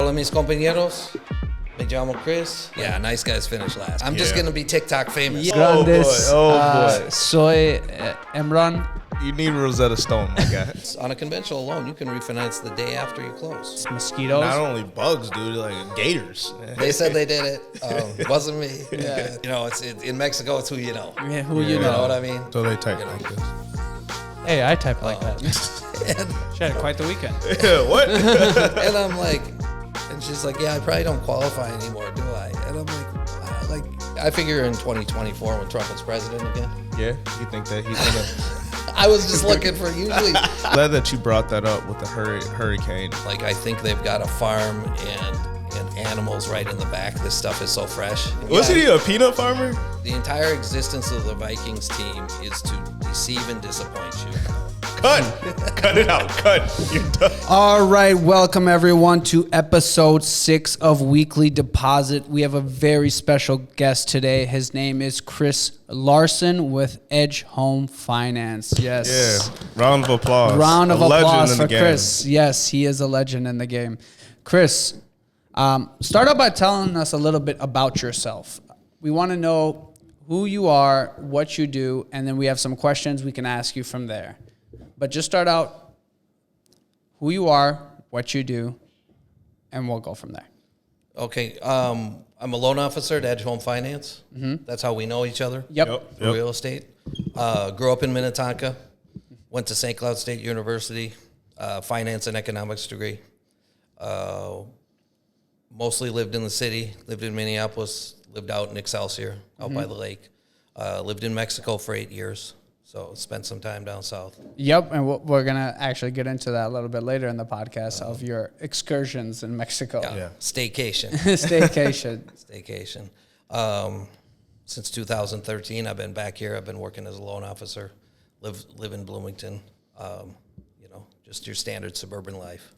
Hola, mis compañeros. Me llamo Chris. Yeah, nice guys finish last. I'm just going to be TikTok famous. Grandes. boy. Soy Emran. You need Rosetta Stone, my guy. On a conventional loan, you can refinance the day after you close. It's mosquitoes. Not only bugs, dude, like gators. They said they did it. Wasn't me. Yeah. You know, it's in Mexico, it's who you know. Yeah, who you You know know. what I mean? So they type like this. Hey, I type like that. Shit, quite the weekend. What? And I'm like, and she's like, yeah, I probably don't qualify anymore, do I? And I'm like, I figure in 2024 when Trump is president again. Yeah, you think that he's gonna? I was just looking for usually. Glad that you brought that up with the hurricane. Like, I think they've got a farm and animals right in the back. This stuff is so fresh. Wasn't he a peanut farmer? The entire existence of the Vikings team is to deceive and disappoint you. Cut it out. Cut. You're done. All right, welcome everyone to episode 6 of Weekly Deposit. We have a very special guest today. His name is Chris Larson with Edge Home Finance. Yes. Yeah. Round of applause. Round of A legend applause in for the game. Chris. Yes, he is a legend in the game. Chris, start out by telling us a little bit about yourself. We want to know who you are, what you do, and then we have some questions we can ask you from there. But just start out who you are, what you do, and we'll go from there. Okay, I'm a loan officer at Edge Home Finance. Mm-hmm. That's how we know each other. Yep. For real estate. Grew up in Minnetonka. Went to St. Cloud State University, finance and economics degree. Mostly lived in the city, lived in Minneapolis, lived out in Excelsior, out by the lake. Lived in Mexico for 8 years, so spent some time down south. Yep, and we're going to actually get into that a little bit later in the podcast of your excursions in Mexico. Yeah. Staycation. Staycation. Staycation. Since 2013, I've been back here. I've been working as a loan officer, live in Bloomington, just your standard suburban life.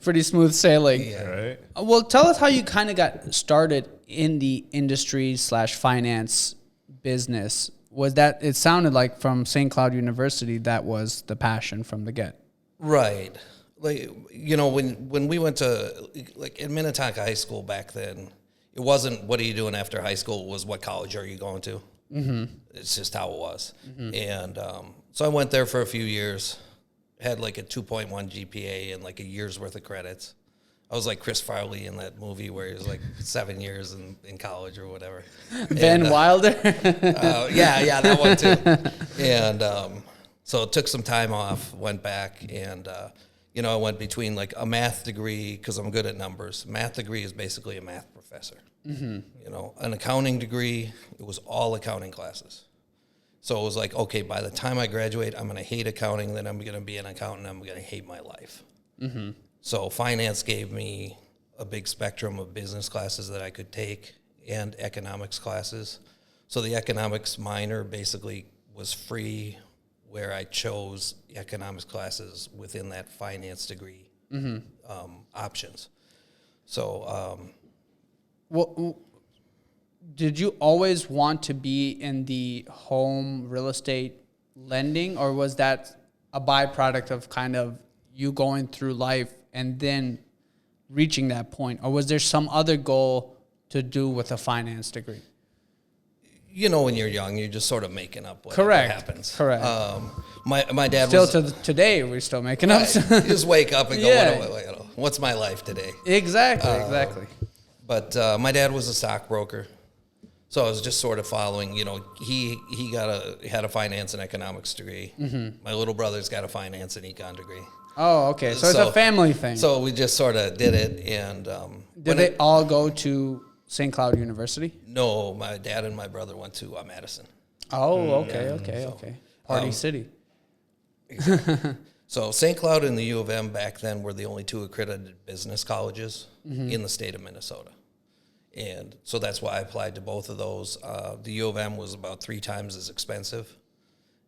Pretty smooth sailing. Yeah. Right. Well, tell us how you kind of got started in the industry/finance business. Was that, it sounded like from St. Cloud University, that was the passion from the get. Right. Like, when we went to, like, in Minnetonka High School back then, it wasn't what are you doing after high school, it was what college are you going to. Mm-hmm. It's just how it was. Mm-hmm. And so I went there for a few years, had like a 2.1 GPA and like a year's worth of credits. I was like Chris Farley in that movie where he was like 7 years in college or whatever. Van Wilder? Yeah, that one too. And so took some time off, went back, and I went between like a math degree because I'm good at numbers. Math degree is basically a math professor. Mm-hmm. An accounting degree, it was all accounting classes. So it was like, okay, by the time I graduate, I'm going to hate accounting, then I'm going to be an accountant, I'm going to hate my life. Mm-hmm. So finance gave me a big spectrum of business classes that I could take and economics classes. So the economics minor basically was free, where I chose economics classes within that finance degree options. So, Well, did you always want to be in the home real estate lending, or was that a byproduct of kind of you going through life and then reaching that point? Or was there some other goal to do with a finance degree? when you're young, you're just sort of making up whatever Correct. happens. Correct. My dad Still was... to today, we're still making up. You just wake up and go, Yeah. what's my life today? Exactly. But my dad was a stockbroker. So I was just sort of following, he had a finance and economics degree. Mm-hmm. My little brother's got a finance and econ degree. Oh, okay. So it's a family thing. So we just sort of did it. And did they all go to St. Cloud University? No, my dad and my brother went to Madison. Oh, okay. Party City. Exactly. So St. Cloud and the U of M back then were the only two accredited business colleges in the state of Minnesota. And so that's why I applied to both of those. The U of M was about 3 times as expensive.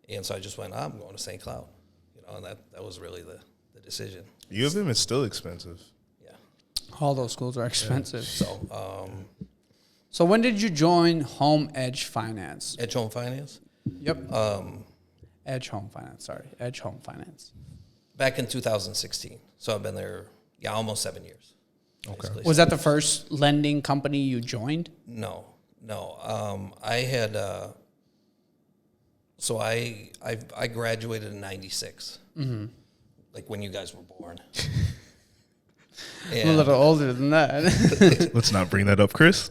And so I just went, I'm going to St. Cloud. And that was really the decision. U of M is still expensive. Yeah. All those schools are expensive. So So when did you join Home Edge Finance? Edge Home Finance? Yep. Edge Home Finance. Back in 2016. So I've been there Yeah, almost 7 years. Okay. basically. Was that the first lending company you joined? No. I had, so I graduated in 96. Mm-hmm. Like when you guys were born. I'm a little older than that. Let's not bring that up, Chris.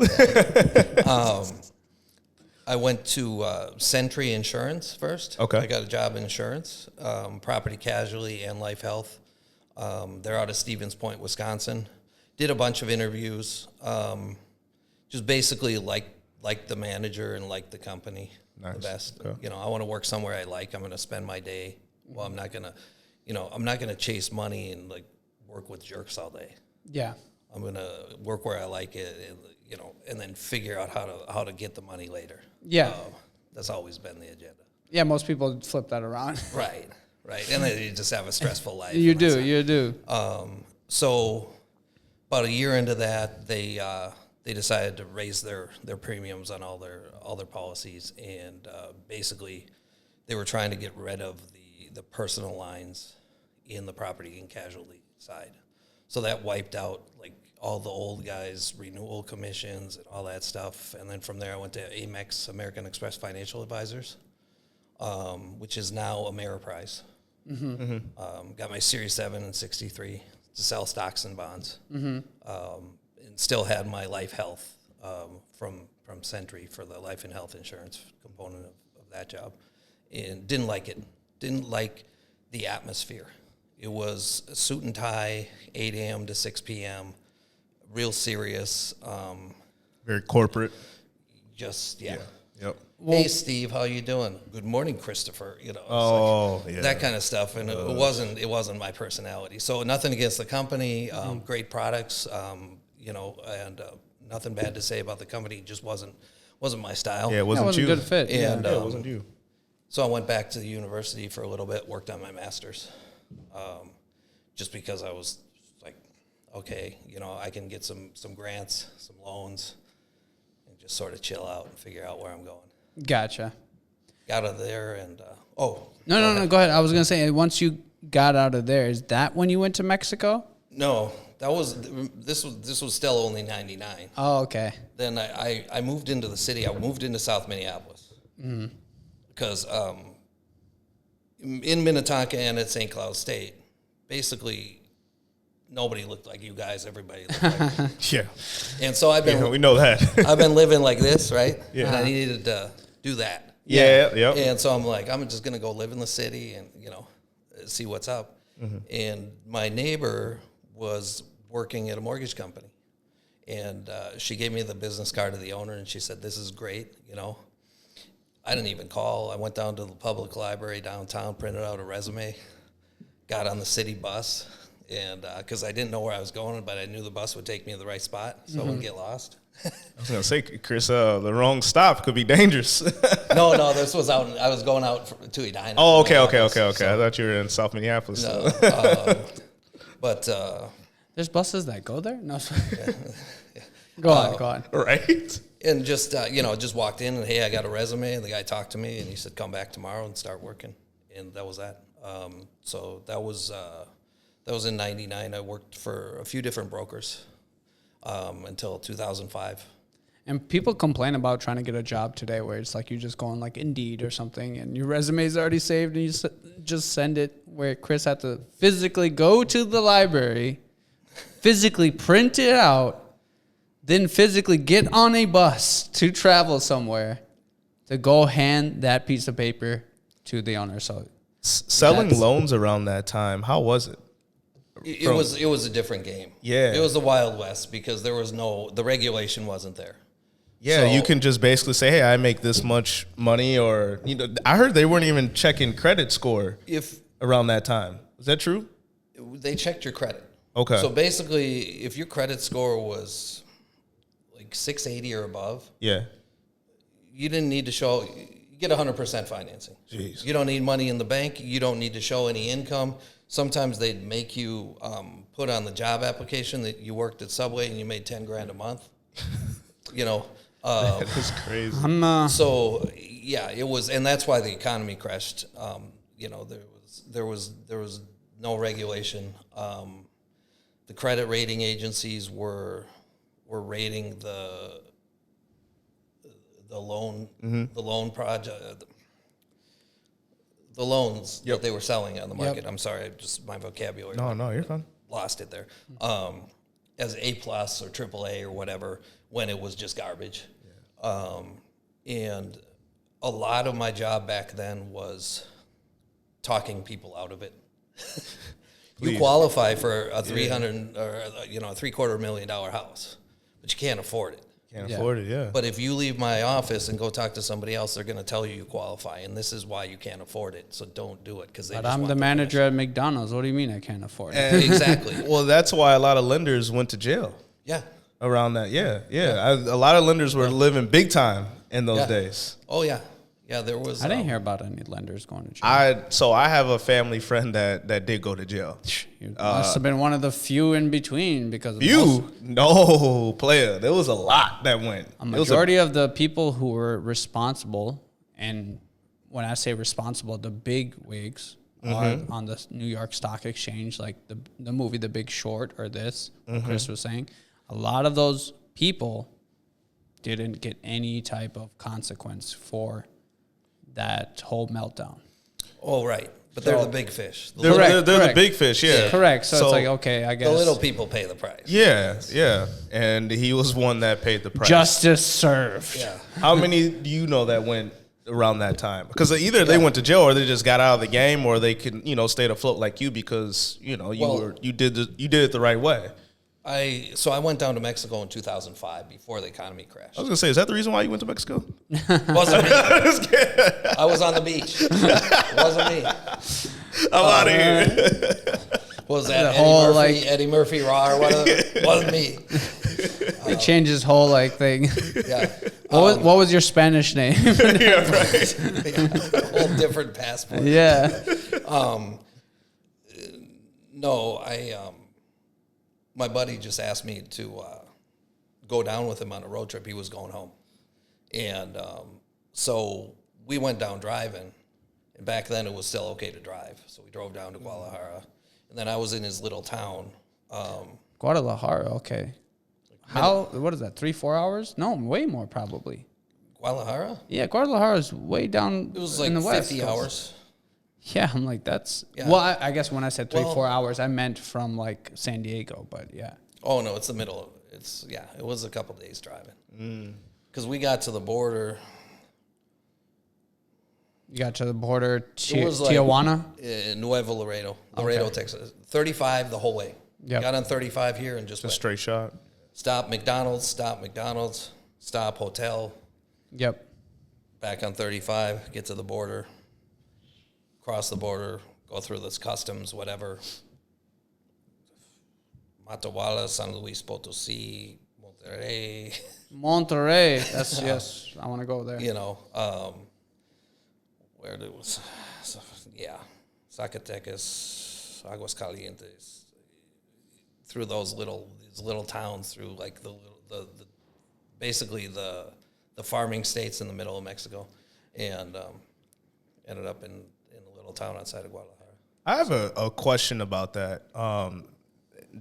I went to Sentry Insurance first. Okay. I got a job in insurance, property casualty and life health. They're out of Stevens Point, Wisconsin. Did a bunch of interviews. Just basically like the manager and like the company the best. Okay. I want to work somewhere I like. I'm going to spend my day. Well, I'm not going to chase money and like work with jerks all day. Yeah. I'm going to work where I like it, and then figure out how to get the money later. Yeah. That's always been the agenda. Yeah, most people flip that around. Right. And then you just have a stressful life. You do. So about a year into that, they decided to raise their premiums on all their policies, and basically they were trying to get rid of the personal lines in the property and casualty side. So that wiped out like all the old guys' renewal commissions and all that stuff. And then from there, I went to Amex, American Express Financial Advisors, which is now Ameriprise. Got my Series 7 and 63 to sell stocks and bonds. And still had my life health from Sentry for the life and health insurance component of that job. And didn't like it. Didn't like the atmosphere. It was a suit and tie, 8 a.m. to 6 p.m., real serious. Very corporate. Just. Yep. Hey, Steve, how you doing? Good morning, Christopher. That kind of stuff, and it wasn't my personality. So nothing against the company, great products, and nothing bad to say about the company. It just wasn't my style. Yeah, it wasn't you. A good fit. And it wasn't you. So I went back to the university for a little bit, worked on my master's, just because I was like, okay, I can get some grants, some loans, and just sort of chill out and figure out where I'm going. Gotcha. Got out of there and No, go ahead. I was gonna say, once you got out of there, is that when you went to Mexico? No, this was still only 99. Oh, okay. Then I moved into the city. I moved into South Minneapolis because in Minnetonka and at St. Cloud State, basically nobody looked like you guys. Everybody looked like Yeah. And so I've been we know that. I've been living like this, right? Yeah. And I needed to do that. Yeah. And so I'm like, I'm just gonna go live in the city and see what's up. And my neighbor was working at a mortgage company, and she gave me the business card of the owner, and she said, "This is great." I didn't even call. I went down to the public library downtown, printed out a resume, got on the city bus, and because I didn't know where I was going, but I knew the bus would take me to the right spot, so I wouldn't get lost. I was gonna say, Chris, the wrong stop could be dangerous. No, this was out. I was going out to Edina. Oh, okay. I thought you were in South Minneapolis. No, but There's buses that go there? No. Go on. Right. and just walked in and, hey, I got a resume, and the guy talked to me and he said, come back tomorrow and start working, and that was that. So that was in 99. I worked for a few different brokers until 2005. And people complain about trying to get a job today where it's like you just go on like Indeed or something and your resume is already saved and you just send it, where Chris had to physically go to the library, physically print it out, then physically get on a bus to travel somewhere to go hand that piece of paper to the owner. So selling loans around that time, how was it? It was a different game. Yeah. It was the Wild West because there was the regulation wasn't there. Yeah, So- you can just basically say, hey, I make this much money, or, I heard they weren't even checking credit score around that time. Is that true? They checked your credit. Okay. So basically, if your credit score was like 680 or above, Yeah. you didn't need to show. You get 100% financing. Jeez. You don't need money in the bank. You don't need to show any income. Sometimes they'd make you put on the job application that you worked at Subway and you made $10,000 a month. That is crazy. So yeah, it was, and that's why the economy crashed. There was no regulation. the credit rating agencies were rating the loan the loan project the loans that they were selling on the market. I'm sorry, just my vocabulary. No, you're fine. Lost it there. As A+ or AAA or whatever, when it was just garbage. And a lot of my job back then was talking people out of it. You qualify for a $300 or a $750,000 house, but you can't afford it. Can't afford it, yeah. But if you leave my office and go talk to somebody else, they're going to tell you qualify, and this is why you can't afford it. So don't do it because they. But I'm the manager at McDonald's. What do you mean I can't afford it? Exactly. Well, that's why a lot of lenders went to jail. Yeah. Around that, a lot of lenders were living big time in those days. Oh yeah, yeah. There was. I didn't hear about any lenders going to jail. So I have a family friend that did go to jail. You must have been one of the few in between because no player. There was a lot that went. A majority of the people who were responsible, and when I say responsible, the big wigs are on the New York Stock Exchange, like the movie The Big Short or this. Chris was saying, a lot of those people didn't get any type of consequence for that whole meltdown. Oh, right. But they're the big fish. They're the big fish, yeah. Correct. So it's like, okay, I guess. The little people pay the price. Yeah. And he was one that paid the price. Justice served. Yeah. How many do you know that went around that time? Because either they went to jail or they just got out of the game, or they could, stayed afloat like you because, you did it the right way. So I went down to Mexico in 2005 before the economy crashed. I was going to say, is that the reason why you went to Mexico? Wasn't me. I was on the beach. Wasn't me. I'm out of here. Was that Eddie Murphy Raw or whatever? Wasn't me. He changed his whole thing. Yeah. What was your Spanish name? Yeah, right. Whole different passport. Yeah. No, my buddy just asked me to go down with him on a road trip. He was going home. And so we went down driving. And back then it was still okay to drive. So we drove down to Guadalajara. And then I was in his little town. Guadalajara, okay. What is that, 3-4 hours? No, way more probably. Guadalajara? Yeah, Guadalajara is way down. It was in the west. 50 hours. Yeah, I'm like, that's... Yeah. Well, I guess when I said 3-4 hours, I meant from, San Diego, but yeah. Oh, no, it's the middle. It was a couple days driving. Because we got to the border... You got to the border, Tijuana? Nuevo Laredo, Texas. 35 the whole way. Yep. Got on 35 here and just went. Straight shot. Stop McDonald's, stop hotel. Yep. Back on 35, get to the border, cross the border, go through this customs, whatever. Matehuala, San Luis Potosí, Monterrey. That's, yes, I want to go there. Where it was, Zacatecas, Aguascalientes, through these little towns, through the basically the farming states in the middle of Mexico, and ended up in a little town outside of Guadalajara. I have a question about that.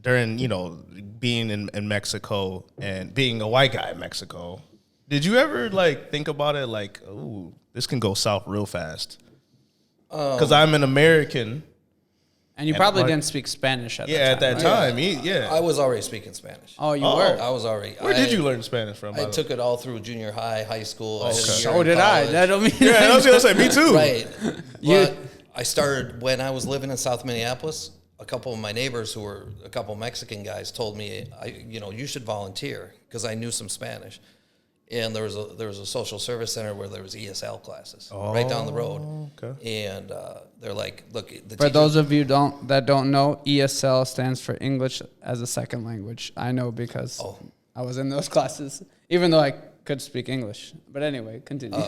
During being in Mexico and being a white guy in Mexico, did you ever think about it ooh, this can go south real fast? Because I'm an American. And you probably didn't speak Spanish at that time. Yeah, at that time. Yeah. I was already speaking Spanish. Oh, you were? I was already. Where did you learn Spanish from? I took it all through junior high, high school. Okay. So did I. That don't mean I was going to say, me too. Right. But I started when I was living in South Minneapolis. A couple of my neighbors who were a couple of Mexican guys told me, you should volunteer because I knew some Spanish. And there was a social service center where there was ESL classes right down the road. Okay. And they're like, look, for those of you that don't know, ESL stands for English as a Second Language. I know because I was in those classes, even though I could speak English. But anyway, continue.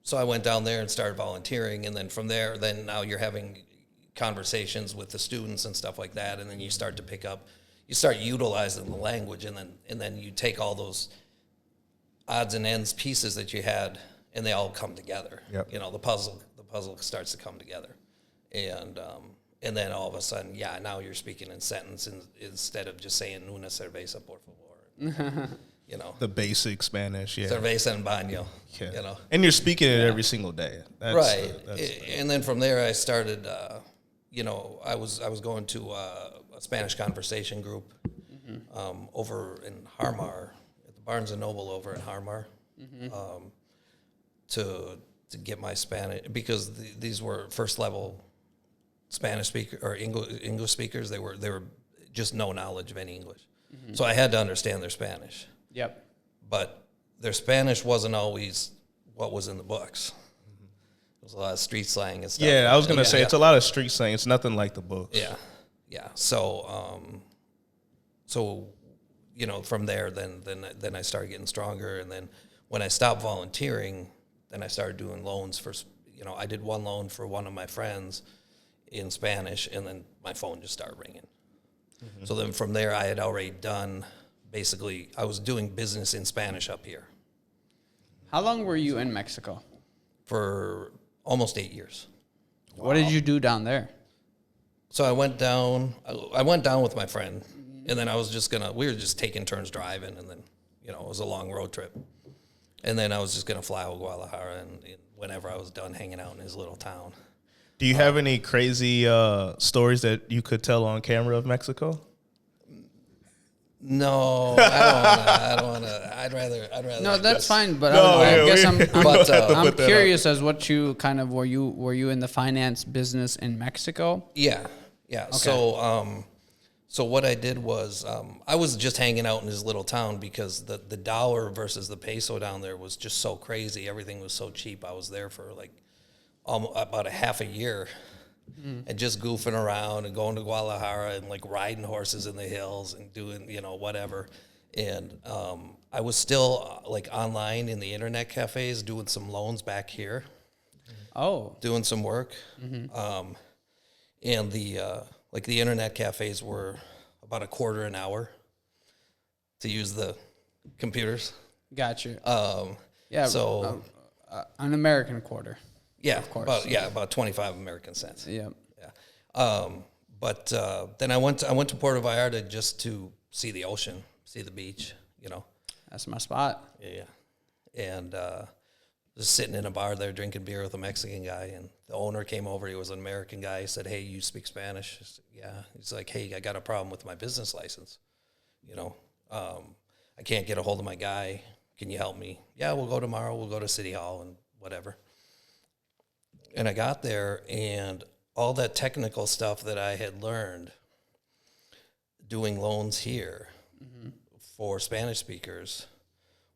So I went down there and started volunteering, and then from there, now you're having conversations with the students and stuff like that, and then you start to pick up. You start utilizing the language, and then you take all those odds and ends pieces that you had, and they all come together. Yep. The puzzle starts to come together, and And then all of a sudden, now you're speaking in sentence instead of just saying una cerveza, por favor. You know, the basic Spanish, yeah. Cerveza en baño, Yeah. you know. And you're speaking it every single day. Right. And then from there, I started, you know, I was going to a Spanish conversation group over in Harmar, at the Barnes & Noble over in Harmar, to get my Spanish, because these were first level Spanish speaker or English speakers. They were just no knowledge of any English. So I had to understand their Spanish. Yep. But their Spanish wasn't always what was in the books. There was a lot of street slang and stuff. Yeah, I was going to say, it's a lot of street slang. It's nothing like the books. Yeah. So, you know, from there, then I started getting stronger. And then when I stopped volunteering, then I started doing loans for, you know, I did one loan for one of my friends in Spanish, and then my phone just started ringing. So then from there, I had already done, basically, I was doing business in Spanish up here How long were you in Mexico? for almost 8 years. What did you do down there? So I went down with my friend, and then we were just taking turns driving, and then, you know, it was a long road trip. And then I was just going to fly out of Guadalajara, and whenever I was done hanging out in his little town. Do you have any crazy stories that you could tell on camera of Mexico? No, I don't want to. I'd rather. No, that's fine. But No, I guess But, I'm curious as what you kind of were you in the finance business in Mexico? Yeah. Okay. So what I did was I was just hanging out in his little town because the dollar versus the peso down there was just so crazy. Everything was so cheap. I was there for like about a half a year. And just goofing around and going to Guadalajara and like riding horses in the hills and doing, you know, whatever. And I was still like online in the internet cafes doing some loans back here. Oh, Doing some work. And the internet cafes were about $0.25 an hour to use the computers. gotcha. Yeah. So An American quarter. yeah, of course. about 25 American cents. Yeah. Yeah. But then I went to Puerto Vallarta just to see the ocean, see the beach, you know. That's my spot. Yeah. And just sitting in a bar there drinking beer with a Mexican guy, and the owner came over. He was an American guy. He said, "Hey, you speak Spanish?" I said, "Yeah." He's like, "Hey, I got a problem with my business license. You know, I can't get a hold of my guy. Can you help me?" "Yeah, we'll go tomorrow. We'll go to City Hall and whatever." And I got there, and all that technical stuff that I had learned doing loans here for Spanish speakers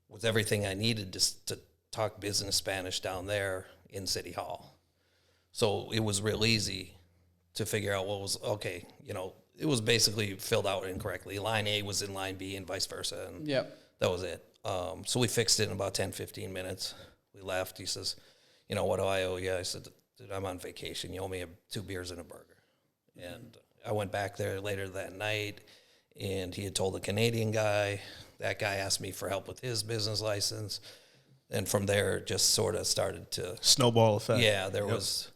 was everything I needed to talk business Spanish down there in City Hall. So it was real easy to figure out what was, okay, you know, it was basically filled out incorrectly. Line A was in line B and vice versa, and that was it. So we fixed it in about 10, 15 minutes. We left. He says, "You know, what do I owe you?" I said, "Dude, I'm on vacation. You owe me 2 beers and a burger." And I went back there later that night, and he had told a Canadian guy. That guy asked me for help with his business license. And from there, it just sort of started to... Snowball effect. Yeah, there was,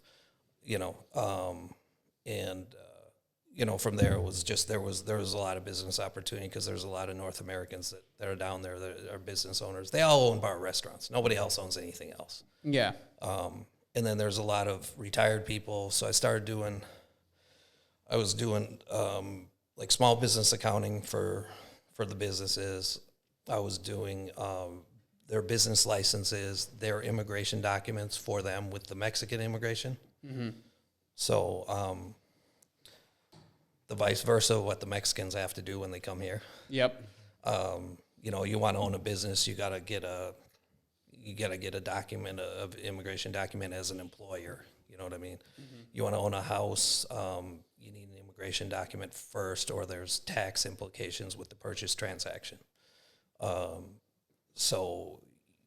you know, you know, from there, it was just, there was a lot of business opportunity because there's a lot of North Americans that are down there that are business owners. They all own bar restaurants. Nobody else owns anything else. Yeah. And then there's a lot of retired people. So I was doing like small business accounting for the businesses. I was doing their business licenses, their immigration documents for them with the Mexican immigration. So the vice versa, what the Mexicans have to do when they come here. Yep. You know, you want to own a business, you gotta get a document, of immigration document as an employer. You know what I mean? You want to own a house, you need an immigration document first, or there's tax implications with the purchase transaction. So,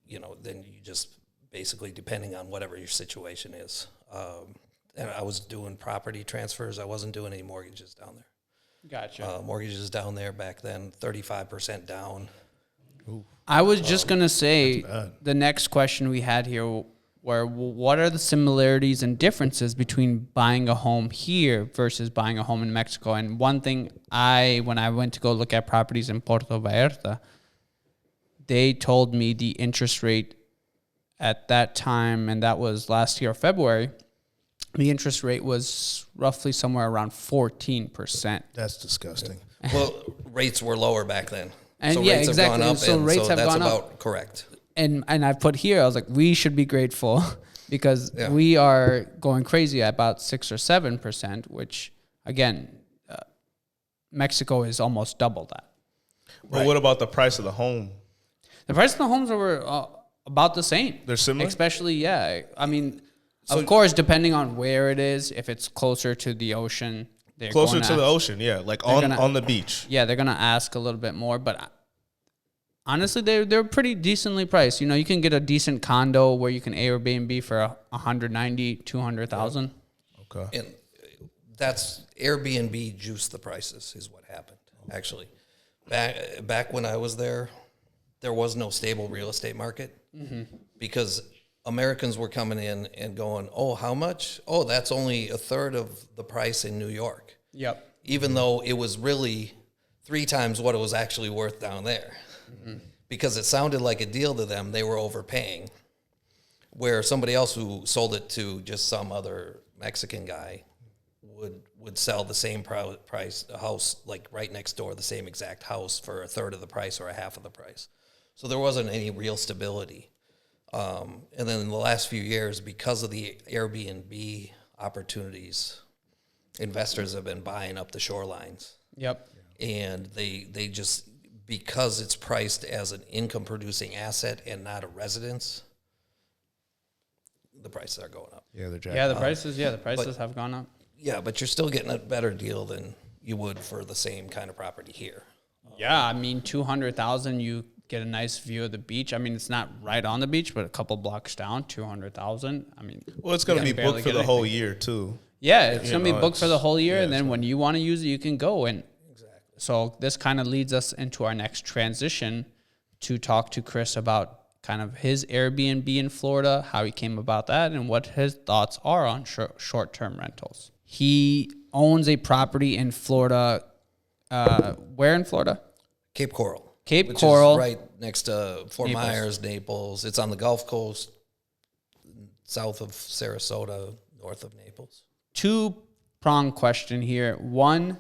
you know, then you just basically, depending on whatever your situation is. And I was doing property transfers. I wasn't doing any mortgages down there. Gotcha. Mortgages down there back then, 35% down. I was just going to say the next question we had here what are the similarities and differences between buying a home here versus buying a home in Mexico? And one thing when I went to go look at properties in Puerto Vallarta, they told me the interest rate at that time, and that was last year, February, the interest rate was roughly somewhere around 14%. That's disgusting. Well, rates were lower back then. And so yeah, rates exactly. have gone up, So and rates have that's gone up. about correct. And I put here, I was like, we should be grateful because we are going crazy at about 6 or 7%, which again, Mexico is almost double that. But what about the price of the home? The price of the homes were about the same. They're similar? Especially, I mean, of course, depending on where it is, if it's closer to the ocean, they're Closer going to the ocean, yeah, like on the beach. Yeah, they're gonna ask a little bit more, but honestly, they're pretty decently priced. You know, you can get a decent condo where you can Airbnb for $190,000, $200,000. Okay. And that's Airbnb juiced the prices is what happened. Actually, back when I was there was no stable real estate market because Americans were coming in and going, oh, how much? Oh, that's only a third of the price in New York. Yep. Even though it was really 3 times what it was actually worth down there. Because it sounded like a deal to them, they were overpaying. Where somebody else who sold it to just some other Mexican guy would sell the same price, a house like right next door, the same exact house for a third of the price or a half of the price. So there wasn't any real stability. And then in the last few years, because of the Airbnb opportunities, investors have been buying up the shorelines. Yep. And they just, because it's priced as an income producing asset and not a residence, the prices are going up. Yeah, they're jacked. Yeah, the prices have gone up. Yeah, but you're still getting a better deal than you would for the same kind of property here. Yeah, I mean, 200,000, you get a nice view of the beach. I mean, it's not right on the beach, but a couple blocks down, 200,000. I mean, Well, it's going to be booked for the whole year, too. yeah, it's going to be booked for the whole year, yeah, and then when you want to use it, you can go. And Exactly. so this kind of leads us into our next transition to talk to Chris about kind of his Airbnb in Florida, how he came about that, and what his thoughts are on short-term rentals. He owns a property in Florida. Where in Florida? Cape Coral. Cape Coral. Is right next to Fort Naples. Myers, Naples. It's on the Gulf Coast, south of Sarasota, north of Naples. Two-pronged question here. One,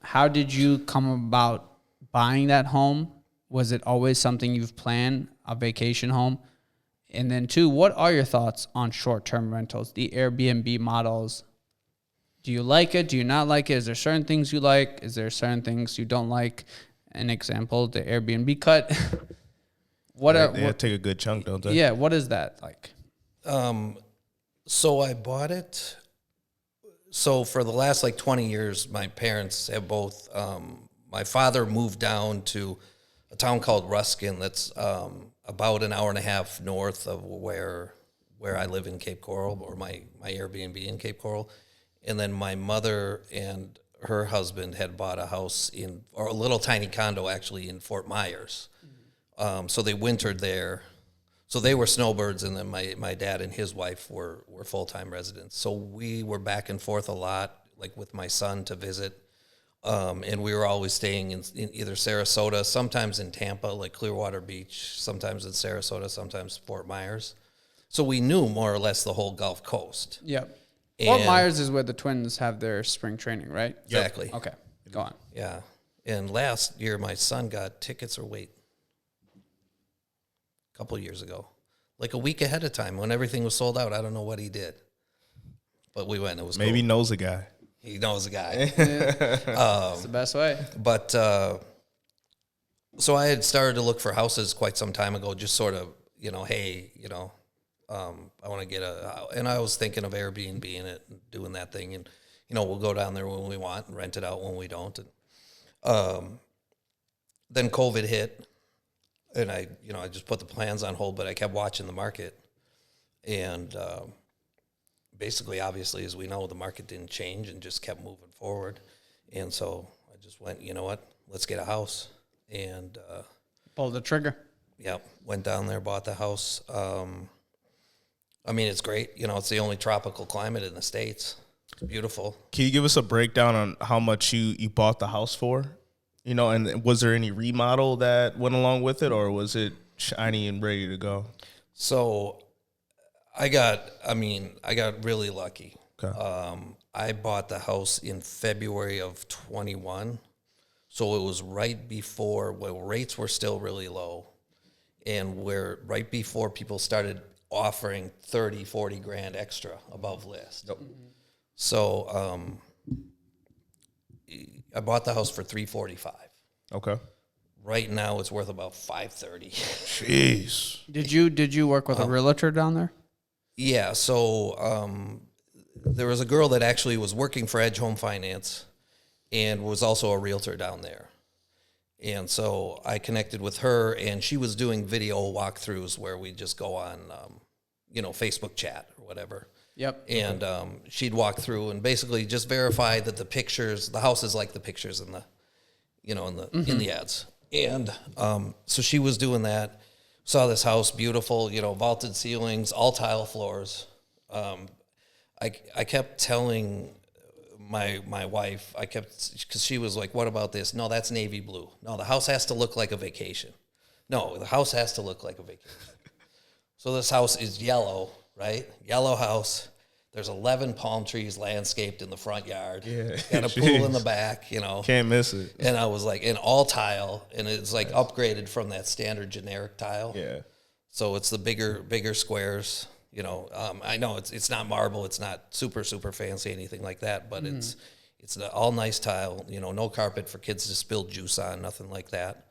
how did you come about buying that home? Was it always something you've planned, a vacation home? And then two, what are your thoughts on short-term rentals, the Airbnb models? Do you like it? Do you not like it? Is there certain things you like? Is there certain things you don't like? An example, the Airbnb cut. They take a good chunk, don't they? Yeah, what is that like? So I bought it. So for the last 20 years, my parents have both. My father moved down to a town called Ruskin. That's about an hour and a half north of where I live in Cape Coral, or my Airbnb in Cape Coral. And then my mother and her husband had bought a house or a little tiny condo actually in Fort Myers. So they wintered there. So they were snowbirds, and then my dad and his wife were full-time residents. So we were back and forth a lot, like with my son to visit. And we were always staying in either Sarasota, sometimes in Tampa, like Clearwater Beach, sometimes in Sarasota, sometimes Fort Myers. So we knew more or less the whole Gulf Coast. Yep. Fort Myers is where the Twins have their spring training, right? Exactly. Okay, go on. Yeah. And last year, my son got tickets a couple years ago, like a week ahead of time when everything was sold out. I don't know what he did, but we went. It was Maybe cool. knows a guy. He knows a guy. It's the best way. But so I had started to look for houses quite some time ago, just sort of, hey, I want to get and I was thinking of Airbnb in it and doing that thing. And, we'll go down there when we want and rent it out when we don't. And then COVID hit, and I just put the plans on hold, but I kept watching the market. And basically, obviously, as we know, the market didn't change and just kept moving forward. And so I just went, you know what, let's get a house. And Pull the trigger. went down there, bought the house. I mean, it's great. You know, it's the only tropical climate in the States. It's beautiful. Can you give us a breakdown on how much you bought the house for? You know, and was there any remodel that went along with it, or was it shiny and ready to go? So I got really lucky. Okay. I bought the house in February of 21. So it was right before, well, rates were still really low. And right before people started offering 30, 40 grand extra above list. Yep. So I bought the house for $345. Okay. Right now it's worth about $530. Jeez. Did you work with a realtor down there? Yeah, so there was a girl that actually was working for Edge Home Finance and was also a realtor down there. And so I connected with her, and she was doing video walkthroughs where we just go on, Facebook chat or whatever. Yep. And she'd walk through and basically just verify that the house is like the pictures in the, in the ads. And so she was doing that. Saw this house, beautiful, vaulted ceilings, all tile floors. I kept telling my wife, because she was like, what about this? No, that's navy blue. No, the house has to look like a vacation. No, the house has to look like a vacation. So this house is yellow, right? Yellow house. There's 11 palm trees landscaped in the front yard. Yeah. Got a pool in the back, Can't miss it. And I was like, in all tile, and it's like upgraded from that standard generic tile. Yeah. So it's the bigger squares. I know it's not marble, it's not super fancy, anything like that, but it's all nice tile. No carpet for kids to spill juice on, nothing like that.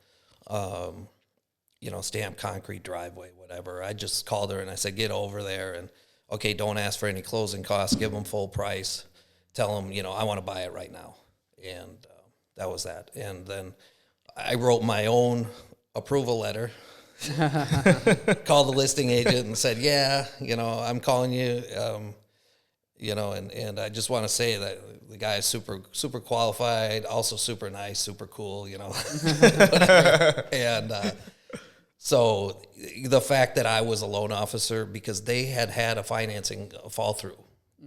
Stamped concrete driveway, whatever. I just called her and I said, get over there and okay, don't ask for any closing costs, give them full price, tell them I want to buy it right now, and that was that. And then I wrote my own approval letter. Called the listing agent and said, yeah, I'm calling you, and I just want to say that the guy is super qualified, also super nice, super cool, and so the fact that I was a loan officer, because they had a financing fall through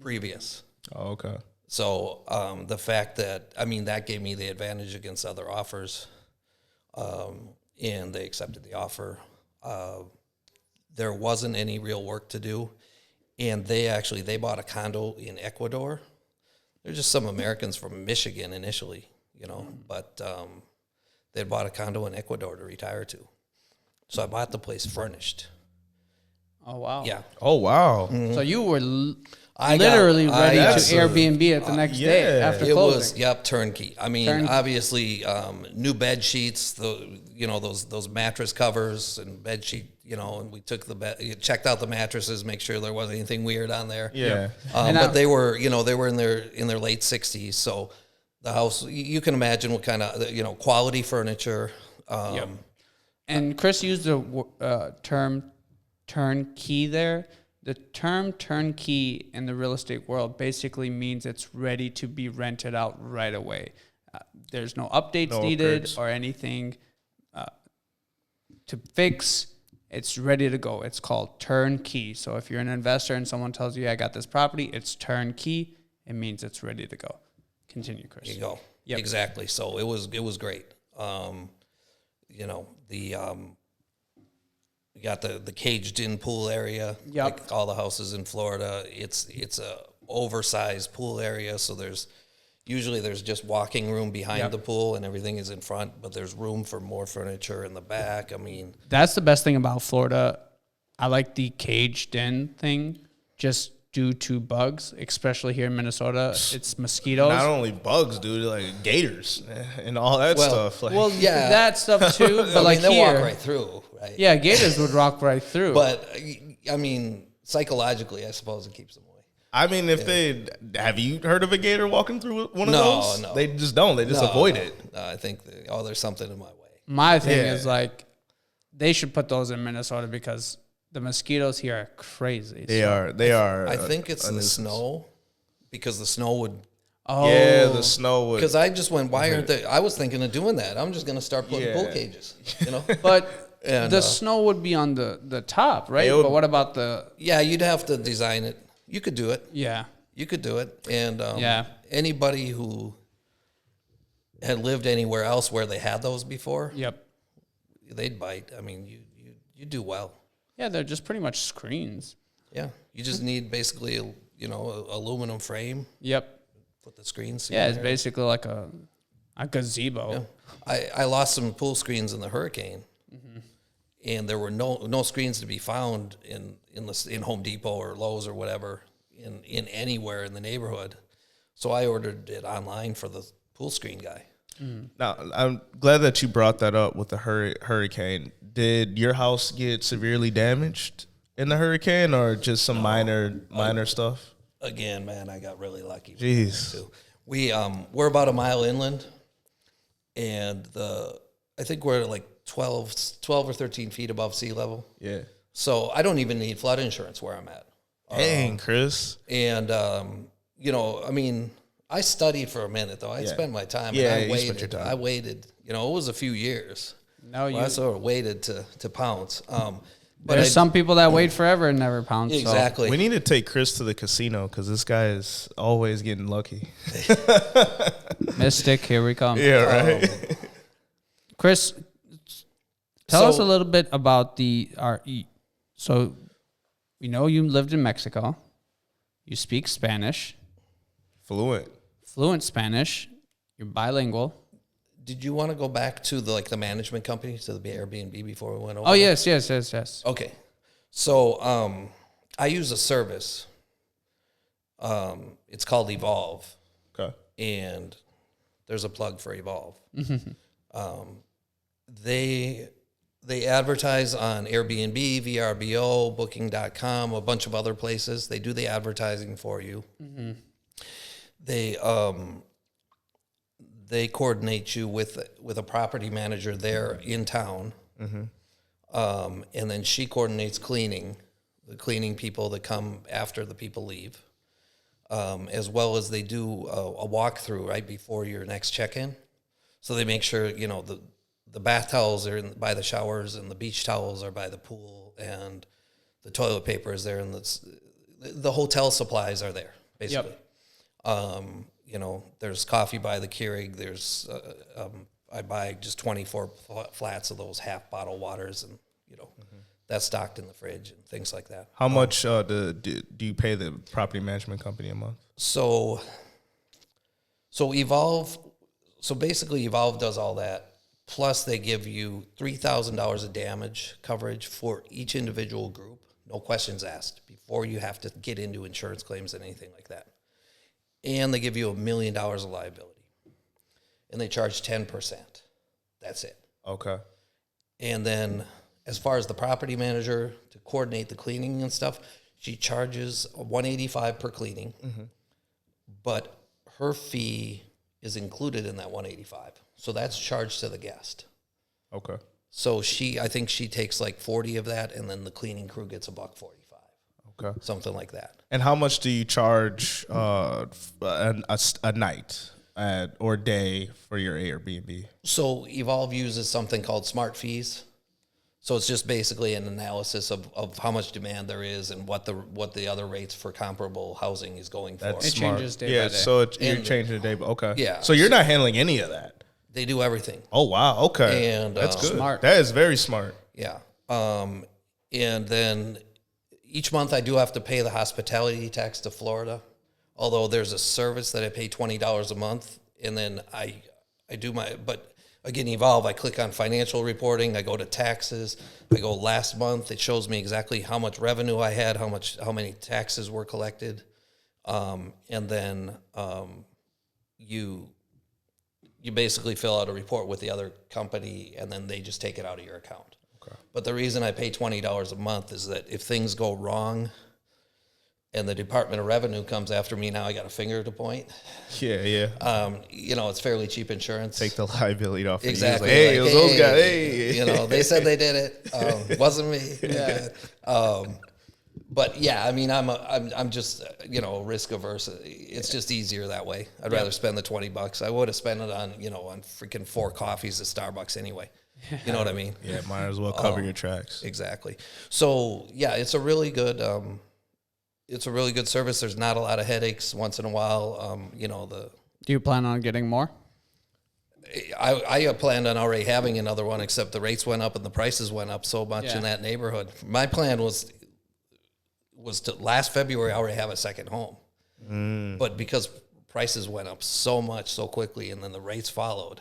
previous. Oh, okay. So the fact that, that gave me the advantage against other offers. And they accepted the offer. There wasn't any real work to do, and they bought a condo in Ecuador. They're just some Americans from Michigan initially, but they bought a condo in Ecuador to retire to. So I bought the place furnished. Oh wow. Yeah. Oh, wow. So you were I literally got- ready I- to yes. Airbnb it the next day yeah. after It closing. was turnkey. Turnkey. Obviously, new bed sheets, those mattress covers and bed sheet, and we took checked out the mattresses, make sure there wasn't anything weird on there. Yeah. But they were in their late 60s, so the house, you can imagine what kind of quality furniture. Yep. And Chris used the term turnkey there. The term turnkey in the real estate world basically means it's ready to be rented out right away. There's no updates needed upgrades. or anything to fix. It's ready to go. It's called turnkey. So if you're an investor and someone tells you, I got this property, it's turnkey. It means it's ready to go. Continue, Chris. There you go. Yep. Exactly. So it was great. We got the caged in pool area. Yep. Like all the houses in Florida. It's a oversized pool area, so there's just walking room behind Yep. the pool and everything is in front, but there's room for more furniture in the back. That's the best thing about Florida. I like the caged in thing just due to bugs, especially here in Minnesota. It's mosquitoes. Not only bugs, dude, like gators and all that stuff. Like, Well, Yeah. that stuff too, but like they'll here, walk right through, right? yeah, gators would walk right through. But psychologically, I suppose it keeps them away. I mean, have you heard of a gator walking through one of No, those? no. They just don't. They just No, avoid no. it. No, I think there's something in my way. my thing Yeah. is like, they should put those in Minnesota because the mosquitoes here are crazy. They are. I think it's a the nuisance. snow, because the snow would. Oh, Yeah, the snow would. Because I just went, why aren't they? I was thinking of doing that. I'm just going to start putting Yeah. pool cages, but And the snow would be on the top, right? It would- But what about the? yeah, you'd have to design it. You could do it. Yeah. You could do it. And Yeah. anybody who had lived anywhere else where they had those before, Yep. they'd bite. I mean, you do well. Yeah, they're just pretty much screens. Yeah, you just need basically a aluminum frame. Yep. Put the screens. Yeah, it's together. basically like a gazebo. Yeah. I lost some pool screens in the hurricane, and there were no screens to be found in Home Depot or Lowe's or whatever in anywhere in the neighborhood. So I ordered it online for the pool screen guy. Now, I'm glad that you brought that up with the hurricane. Did your house get severely damaged in the hurricane, or just some minor stuff? Again, man, I got really lucky. Jeez. Too. We're about a mile inland, and I think we're at like 12 or 13 feet above sea level. Yeah. So I don't even need flood insurance where I'm at. Dang, Chris. And I mean, I studied for a minute though. I spent my time. Yeah, and I you waited. spent your time. I waited. It was a few years. No, I sort of waited to pounce. But There's some people that wait forever and never pounce. so- exactly. We need to take Chris to the casino because this guy is always getting lucky. Mystic, here we come. Yeah, right. Chris, tell us So- a little bit about so we know you lived in Mexico. You speak Spanish, Fluent. fluent Spanish. You're bilingual. Did you want to go back to the management company, to the Airbnb before we went over? Oh, yes. Okay. So I use a service. It's called Evolve, Okay. and there's a plug for Evolve. They advertise on Airbnb, VRBO, Booking.com, a bunch of other places. They do the advertising for you. They coordinate you with a property manager there in town, and then she coordinates cleaning, the cleaning people that come after the people leave, as well as they do a walkthrough right before your next check-in. So they make sure the bath towels are by the showers, and the beach towels are by the pool, and the toilet paper is there, and the hotel supplies are there basically. There's coffee by the Keurig. There's I buy just 24 flats of those half bottle waters, and that's stocked in the fridge and things like that. How much do you pay the property management company a month? So Evolve. So basically, Evolve does all that. Plus, they give you $3,000 of damage coverage for each individual group. No questions asked before you have to get into insurance claims and anything like that. And they give you $1 million of liability. And they charge 10%. That's it. Okay. And then as far as the property manager to coordinate the cleaning and stuff, she charges $185 per cleaning. But her fee is included in that $185. So that's charged to the guest. Okay. So I think she takes like 40 of that, and then the cleaning crew gets $145. Okay. Something like that. And how much do you charge a night or day for your Airbnb? So Evolve uses something called smart fees. So it's just basically an analysis of how much demand there is and what the other rates for comparable housing is going for. That's It smart. changes day yeah, by day. so you're And- changing the day, but okay. Yeah. So you're not handling any of that. They do everything. Oh wow. Okay. And, that's good. Smart. That is very smart. Yeah. And then each month I do have to pay the hospitality tax to Florida, although there's a service that I pay $20 a month, and then I do but again, Evolve, I click on financial reporting, I go to taxes, I go last month, it shows me exactly how much revenue I had, how many taxes were collected, and then you basically fill out a report with the other company, and then they just take it out of your account. Okay. But the reason I pay $20 a month is that if things go wrong and the Department of Revenue comes after me, now I got a finger to point. Yeah. It's fairly cheap insurance. Take the liability off. Exactly. Hey, Like, it was those guys. Hey. They said they did it. Wasn't me. Yeah. But yeah, I mean, I'm just risk averse. It's just easier that way. I'd rather spend the $20. I would have spent it on on freaking 4 coffees at Starbucks anyway. You know what I mean? Yeah, might as well cover your tracks. Exactly. So yeah, it's a really good service. There's not a lot of headaches once in a while. Do you plan on getting more? I planned on already having another one, except the rates went up and the prices went up so much in that neighborhood. My plan was to last February I already have a second home. But because prices went up so much so quickly and then the rates followed,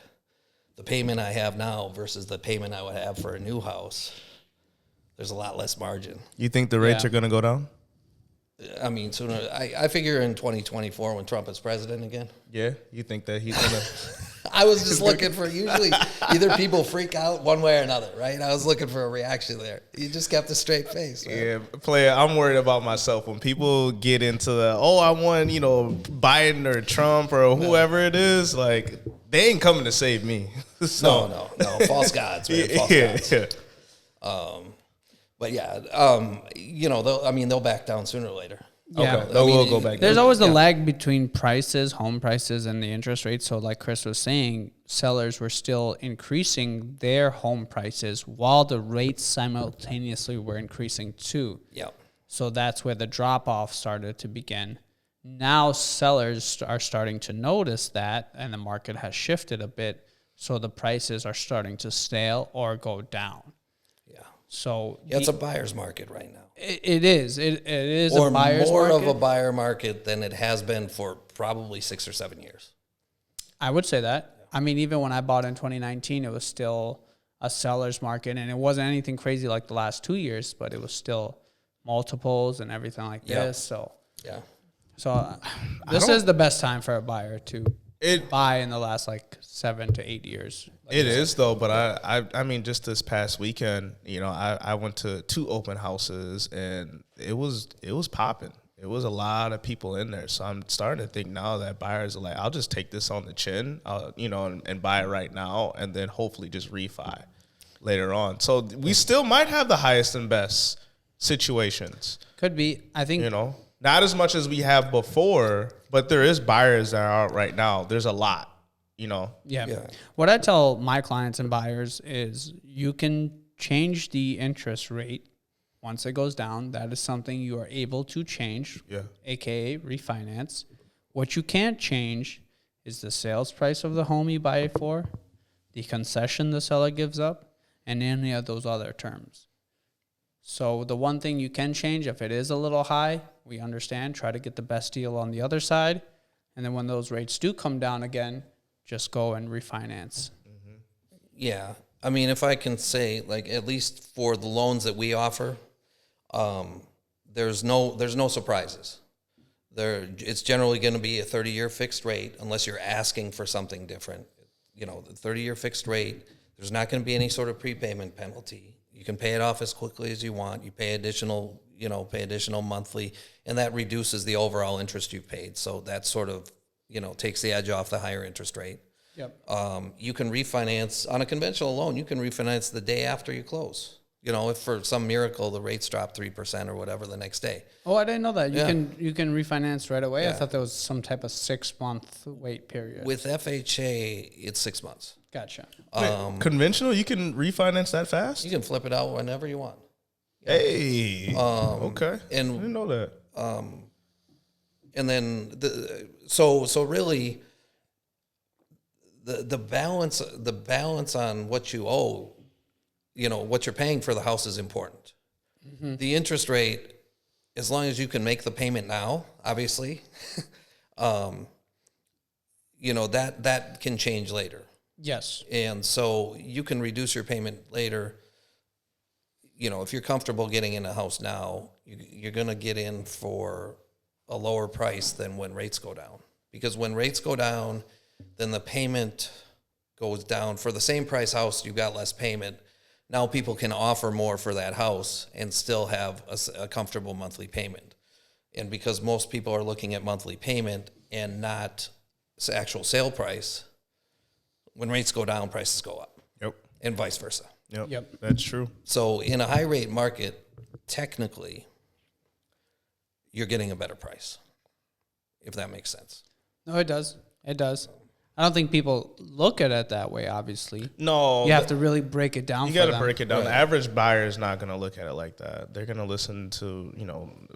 the payment I have now versus the payment I would have for a new house, there's a lot less margin. You think the rates are going to go down? I mean, sooner. I figure in 2024 when Trump is president again. Yeah, you think that he's going to... I was just looking for, usually either people freak out one way or another, right? I was looking for a reaction there. You just kept a straight face. Man. Yeah, player, I'm worried about myself. When people get into I want, Biden or Trump or whoever it is, like, they ain't coming to save me. So. No. False gods, man. False gods. Yeah. But yeah, they'll back down sooner or later. Yeah. Okay, they'll go back. There's always a lag between home prices, and the interest rates. So like Chris was saying, sellers were still increasing their home prices while the rates simultaneously were increasing too. Yeah. So that's where the drop-off started to begin. Now sellers are starting to notice that, and the market has shifted a bit, so the prices are starting to stale or go down. Yeah. So it's a buyer's market right now. It is. It is or a buyer's more market. of a buyer market than it has been for probably 6 or 7 years. I would say that. I mean, even when I bought in 2019, it was still a seller's market, and it wasn't anything crazy like the last 2 years, but it was still multiples and everything like this. So yeah. So this is the best time for a buyer to buy in the last like 7 to 8 years. Like it is though, but I mean, just this past weekend, I went to 2 open houses and it was popping. It was a lot of people in there. So I'm starting to think now that buyers are like, I'll just take this on the chin, and buy it right now, and then hopefully just refi later on. So we still might have the highest and best situations. Could be. I think not as much as we have before, but there is buyers that are out right now. There's a lot, Yeah. What I tell my clients and buyers is you can change the interest rate once it goes down. That is something you are able to change, aka refinance. What you can't change is the sales price of the home you buy it for, the concession the seller gives up, and any of those other terms. So the one thing you can change, if it is a little high, we understand, try to get the best deal on the other side. And then when those rates do come down again, just go and refinance. Mm-hmm. Yeah. I mean, if I can say, like, at least for the loans that we offer, there's no surprises. It's generally going to be a 30-year fixed rate unless you're asking for something different. The 30-year fixed rate, there's not going to be any sort of prepayment penalty. You can pay it off as quickly as you want. You pay additional monthly, and that reduces the overall interest you've paid. So that sort of, takes the edge off the higher interest rate. Yep. You can refinance on a conventional loan. You can refinance the day after you close. If for some miracle the rates drop 3% or whatever the next day. Oh, I didn't know that. You can refinance right away. Yeah. I thought there was some type of 6-month wait period. With FHA, it's 6 months. Gotcha. Conventional, you can refinance that fast? You can flip it out whenever you want. Hey. Okay. And I didn't know that. And then so really the balance on what you owe, what you're paying for the house is important. Mm-hmm. The interest rate, as long as you can make the payment now, obviously, that can change later. Yes. And so you can reduce your payment later. If you're comfortable getting in a house now, you're going to get in for a lower price than when rates go down. Because when rates go down, then the payment goes down. For the same price house, you've got less payment. Now people can offer more for that house and still have a comfortable monthly payment. And because most people are looking at monthly payment and not actual sale price, when rates go down, prices go up. Yep. And vice versa. Yep. That's true. So in a high rate market, technically, you're getting a better price, if that makes sense. No, it does. It does. I don't think people look at it that way, obviously. No. You have to really break it down. You got to break it down. Right. The average buyer is not going to look at it like that. They're going to listen to,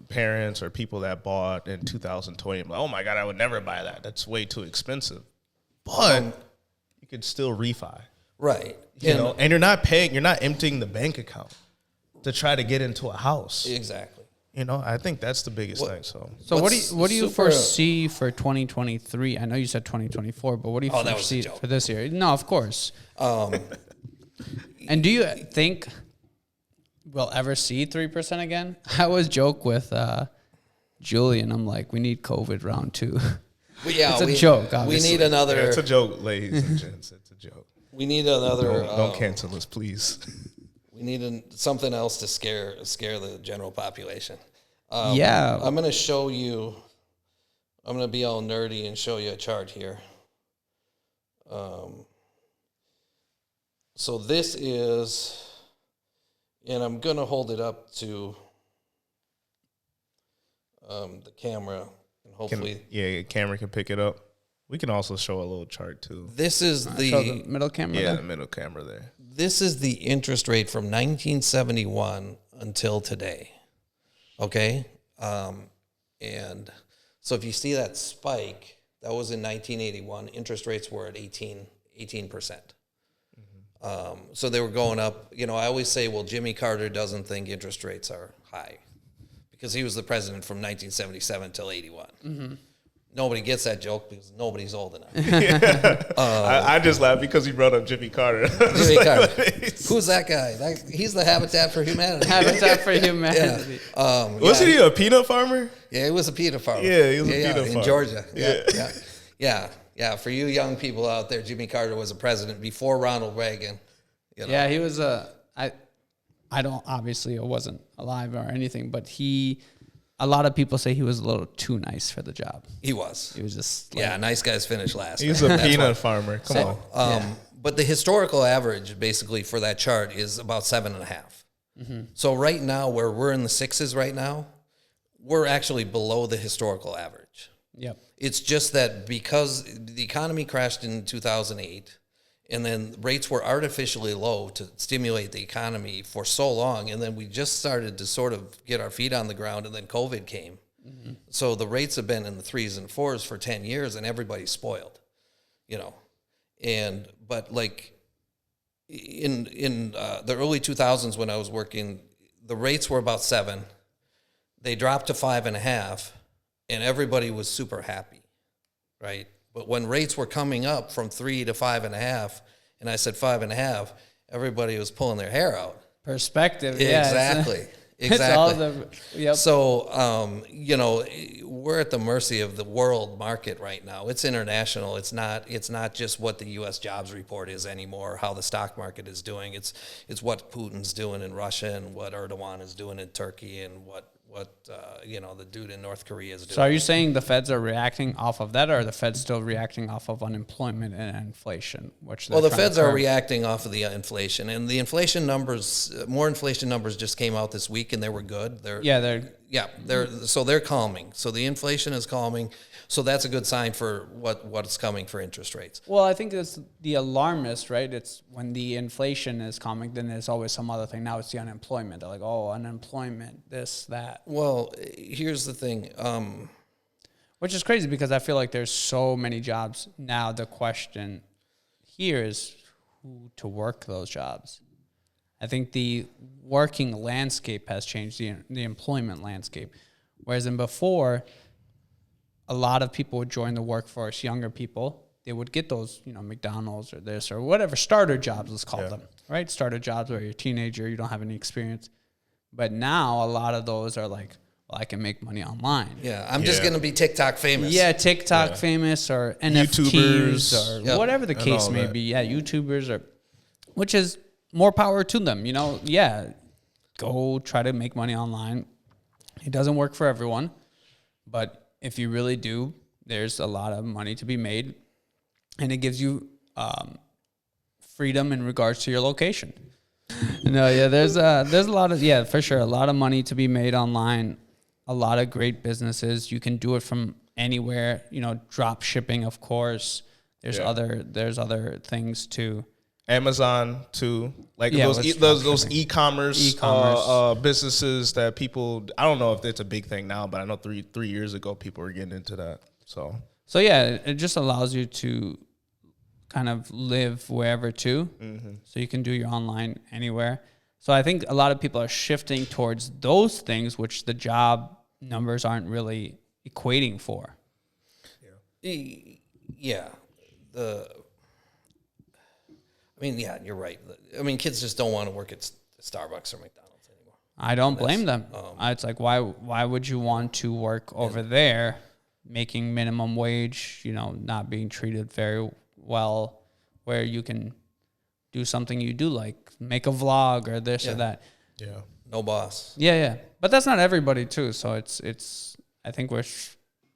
parents or people that bought in 2020. Like, oh my God, I would never buy that. That's way too expensive. But you could still refi. Right. And you're not emptying the bank account to try to get into a house. Exactly. I think that's the biggest thing. So what do you foresee for 2023? I know you said 2024, but what do you foresee for this year? No, of course. And do you think we'll ever see 3% again? I always joke with Julian. I'm like, we need COVID round 2. Well, yeah, it's a joke, obviously. We need another. Yeah, it's a joke, ladies and gents. It's a joke. We need another. Don't cancel us, please. We need something else to scare the general population. I'm going to show you. I'm going to be all nerdy and show you a chart here. So this is, and I'm going to hold it up to the camera, and hopefully, the camera can pick it up. We can also show a little chart too. This is the middle camera. Yeah, there? the middle camera there. This is the interest rate from 1971 until today. Okay? And so if you see that spike, that was in 1981. Interest rates were at 18%. So they were going up. I always say, well, Jimmy Carter doesn't think interest rates are high because he was the president from 1977 until 81. Mm-hmm. Nobody gets that joke because nobody's old enough. I just laughed because he brought up Jimmy Carter. Jimmy Carter. Who's that guy? He's the Habitat for Humanity. Habitat for Humanity. Yeah. Wasn't he a peanut farmer? Yeah, he was a peanut farmer. Yeah, he was a peanut farmer. In Georgia. Yeah. For you young people out there, Jimmy Carter was a president before Ronald Reagan. Yeah, he was I wasn't alive or anything, but a lot of people say he was a little too nice for the job. He was. He was just nice guys finish last. He's a peanut farmer. Come on. But the historical average, basically, for that chart is about 7.5. Mm-hmm. So right now, where we're in the 6s right now, we're actually below the historical average. Yep. It's just that because the economy crashed in 2008, and then rates were artificially low to stimulate the economy for so long, and then we just started to sort of get our feet on the ground, and then COVID came. Mm-hmm. So the rates have been in the 3s and 4s for 10 years, and everybody's spoiled, But like in the early 2000s when I was working, the rates were about 7. They dropped to 5.5, and everybody was super happy, right? But when rates were coming up from 3 to 5.5, and I said 5.5, everybody was pulling their hair out. Perspective, Exactly. It's all yep. So, we're at the mercy of the world market right now. It's international. It's not just what the U.S. jobs report is anymore, how the stock market is doing. It's what Putin's doing in Russia and what Erdogan is doing in Turkey and what the dude in North Korea is doing. So are you saying the feds are reacting off of that, or are the feds still reacting off of unemployment and inflation? The feds are reacting off of the inflation, and the inflation numbers, more inflation numbers just came out this week, and they were good. They're calming. So the inflation is calming. So that's a good sign for what's coming for interest rates. Well, I think it's the alarmist, right? It's when the inflation is calming, then there's always some other thing. Now it's the unemployment. They're like, oh, unemployment, this, that. Well, here's the thing. Which is crazy because I feel like there's so many jobs. Now the question here is who to work those jobs. I think the working landscape has changed, the employment landscape. Whereas in before, a lot of people would join the workforce, younger people. They would get those, McDonald's or this or whatever, starter jobs, let's call them, right? Starter jobs where you're a teenager, you don't have any experience. But now a lot of those are like, well, I can make money online. Yeah, I'm just going to be TikTok famous. Yeah, TikTok famous or NFTs YouTubers, or whatever the case may be. Yeah, YouTubers, which is more power to them. Go try to make money online. It doesn't work for everyone, but if you really do, there's a lot of money to be made, and it gives you freedom in regards to your location. There's a lot of, for sure, a lot of money to be made online, a lot of great businesses. You can do it from anywhere, drop shipping, of course. There's other things too. Amazon too, like Yeah, those e-commerce, E-commerce. businesses that people. I don't know if it's a big thing now, but I know 3 years ago people were getting into that. So yeah, it just allows you to kind of live wherever too. So you can do your online anywhere. So I think a lot of people are shifting towards those things, which the job numbers aren't really equating for. Yeah. You're right. I mean, kids just don't want to work at Starbucks or McDonald's anymore. I don't blame them. It's like, why would you want to work over there making minimum wage, not being treated very well, where you can do something you do, like make a vlog or this or that. Yeah. No boss. Yeah. But that's not everybody too. So it's I think we're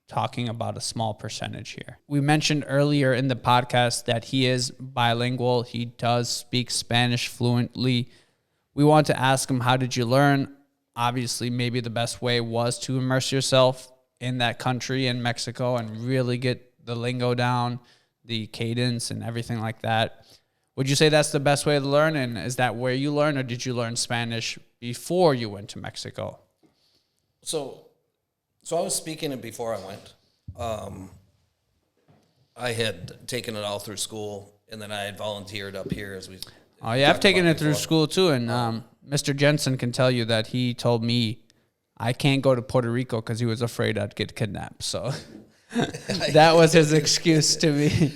talking about a small percentage here. We mentioned earlier in the podcast that he is bilingual. He does speak Spanish fluently. We want to ask him, how did you learn? Obviously, maybe the best way was to immerse yourself in that country, in Mexico, and really get the lingo down, the cadence and everything like that. Would you say that's the best way to learn? And is that where you learn, or did you learn Spanish before you went to Mexico? So I was speaking it before I went. I had taken it all through school, and then I had volunteered up here as we. Oh yeah, I've taken it through school too, and Mr. Jensen can tell you that he told me I can't go to Puerto Rico because he was afraid I'd get kidnapped. So that was his excuse to me.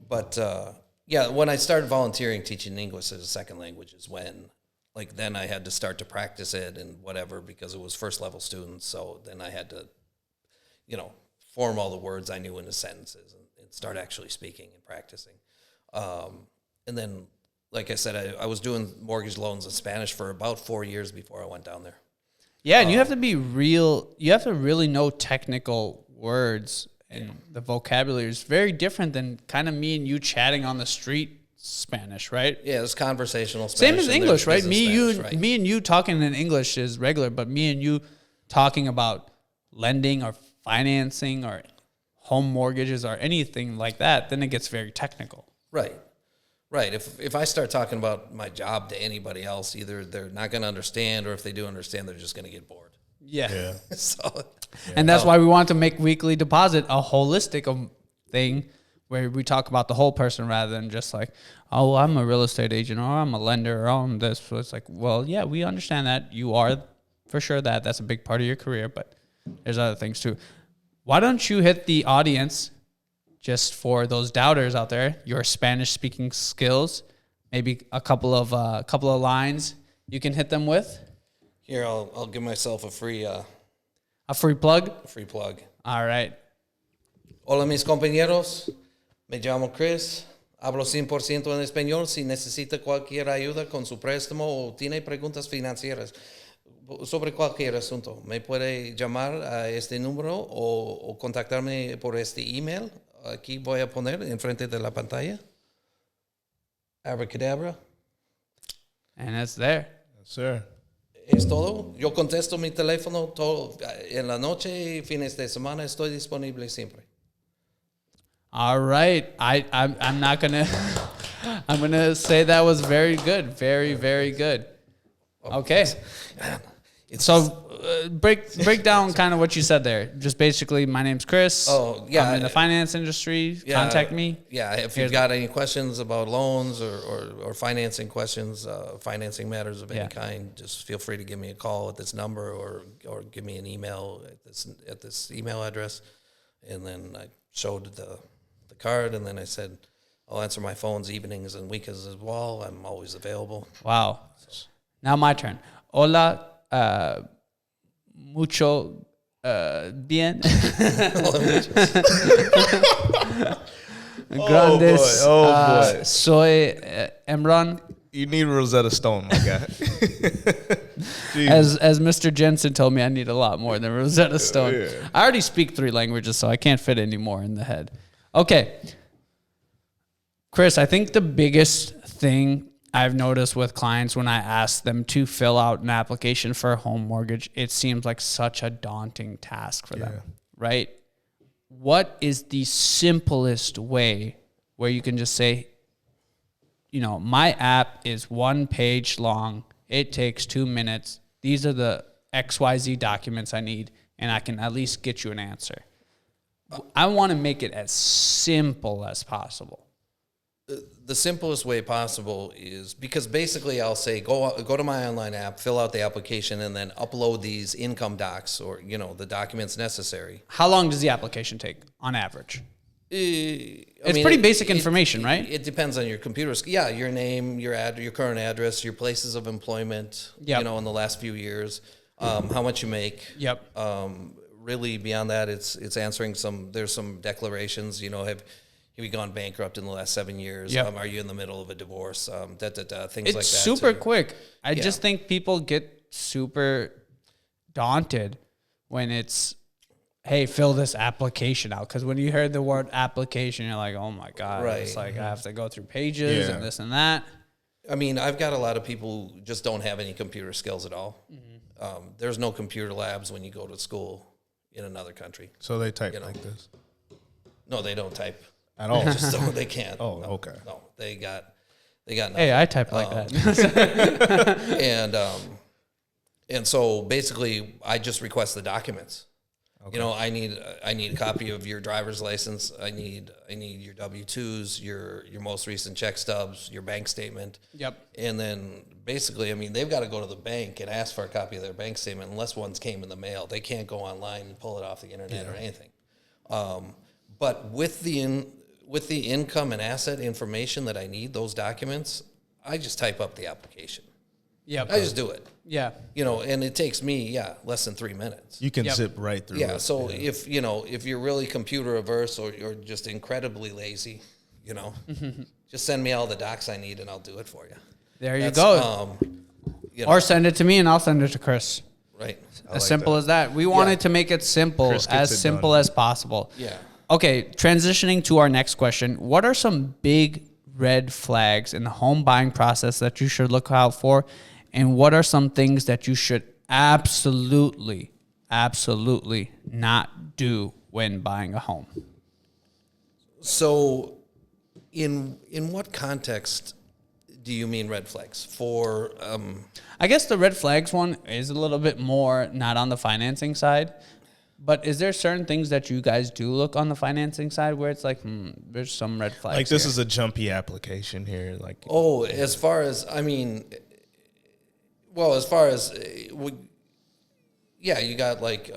When I started volunteering teaching English as a second language is when, then I had to start to practice it and whatever, because it was first level students. So then I had to, form all the words I knew into sentences and start actually speaking and practicing. And then, like I said, I was doing mortgage loans in Spanish for about 4 years before I went down there. Yeah, and you have to be real. You have to really know technical words, and the vocabulary is very different than kind of me and you chatting on the street Spanish, right? Yeah, it's conversational Spanish. Same as English, right? Spanish, Me and you talking in English is regular, but me and you talking about lending or financing or home mortgages or anything like that, then it gets very technical. Right. If I start talking about my job to anybody else, either they're not going to understand, or if they do understand, they're just going to get bored. Yeah. And that's why we want to make weekly deposit a holistic thing where we talk about the whole person rather than just like, oh, I'm a real estate agent, or I'm a lender, or I'm this. So it's like, well, yeah, we understand that you are for sure that's a big part of your career, but there's other things too. Why don't you hit the audience, just for those doubters out there, your Spanish speaking skills, maybe a couple of lines you can hit them with? Here, I'll give myself a free plug. Free plug. All right. Hola, mis compañeros. Me llamo Chris. Hablo 100% en español. Si necesita cualquier ayuda con su préstamo o tiene preguntas financieras sobre cualquier asunto, me puede llamar a este número o contactarme por este email. Aquí voy a poner enfrente de la pantalla. Abracadabra. And it's there. Yes, sir. Es todo. Yo contesto mi teléfono todo en la noche y fines de semana. Estoy disponible siempre. All right. I'm not gonna. I'm gonna say that was very good. Very, very good. Okay. So break down kind of what you said there. Just basically, my name's Chris. Oh, yeah. I'm in the finance industry. Contact me. Yeah, if you've got any questions about loans or financing questions, financing matters of any kind, just feel free to give me a call at this number or give me an email at this email address. And then I showed the card, and then I said, I'll answer my phones evenings and weekends as well. I'm always available. Wow. Now my turn. Hola, mucho bien. Grandes. Oh boy. Soy Emron. You need Rosetta Stone, my guy. As Mr. Jensen told me, I need a lot more than Rosetta Stone. Yeah. I already speak 3 languages, so I can't fit any more in the head. Okay. Chris, I think the biggest thing I've noticed with clients when I ask them to fill out an application for a home mortgage, it seems like such a daunting task for them, right? what is the simplest way where you can just say, my app is 1 page long. It takes 2 minutes. These are the XYZ documents I need, and I can at least get you an answer. I want to make it as simple as possible. The simplest way possible is because basically I'll say, go to my online app, fill out the application, and then upload these income docs or, the documents necessary. How long does the application take on average? It's pretty basic information, right? It depends on your computer. Yeah, your name, your current address, your places of employment, in the last few years, how much you make. Yep. Really beyond that, it's answering there's some declarations, have you gone bankrupt in the last 7 years? Yep. Are you in the middle of a divorce? Things like that. It's super quick. I just think people get super daunted when it's, hey, fill this application out. Because when you heard the word application, you're like, oh my God. Right. It's like I have to go through pages and this and that. I mean, I've got a lot of people who just don't have any computer skills at all. Mm-hmm. There's no computer labs when you go to school in another country. So they type like this? No, they don't type. At all? Just so they can't. Oh, okay. No, they got nothing. Hey, I type like that. And so basically, I just request the documents. Okay. I need a copy of your driver's license. I need your W-2s, your most recent check stubs, your bank statement. Yep. And then basically, they've got to go to the bank and ask for a copy of their bank statement unless ones came in the mail. They can't go online and pull it off the internet or anything. But with the income and asset information that I need, those documents, I just type up the application. Yeah, I just do it. Yeah. And it takes me, less than 3 minutes. You can zip right through it. Yeah, so if you're really computer averse or you're just incredibly lazy, just send me all the docs I need and I'll do it for you. There you go. Or send it to me and I'll send it to Chris. Right. As simple as that. We wanted to make it simple, as simple as possible. Yeah. Okay, transitioning to our next question. What are some big red flags in the home buying process that you should look out for? And what are some things that you should absolutely not do when buying a home? So in what context do you mean red flags? For I guess the red flags one is a little bit more not on the financing side. But is there certain things that you guys do look on the financing side where it's like, there's some red flags? Like this is a jumpy application here. Like, as far as you got like,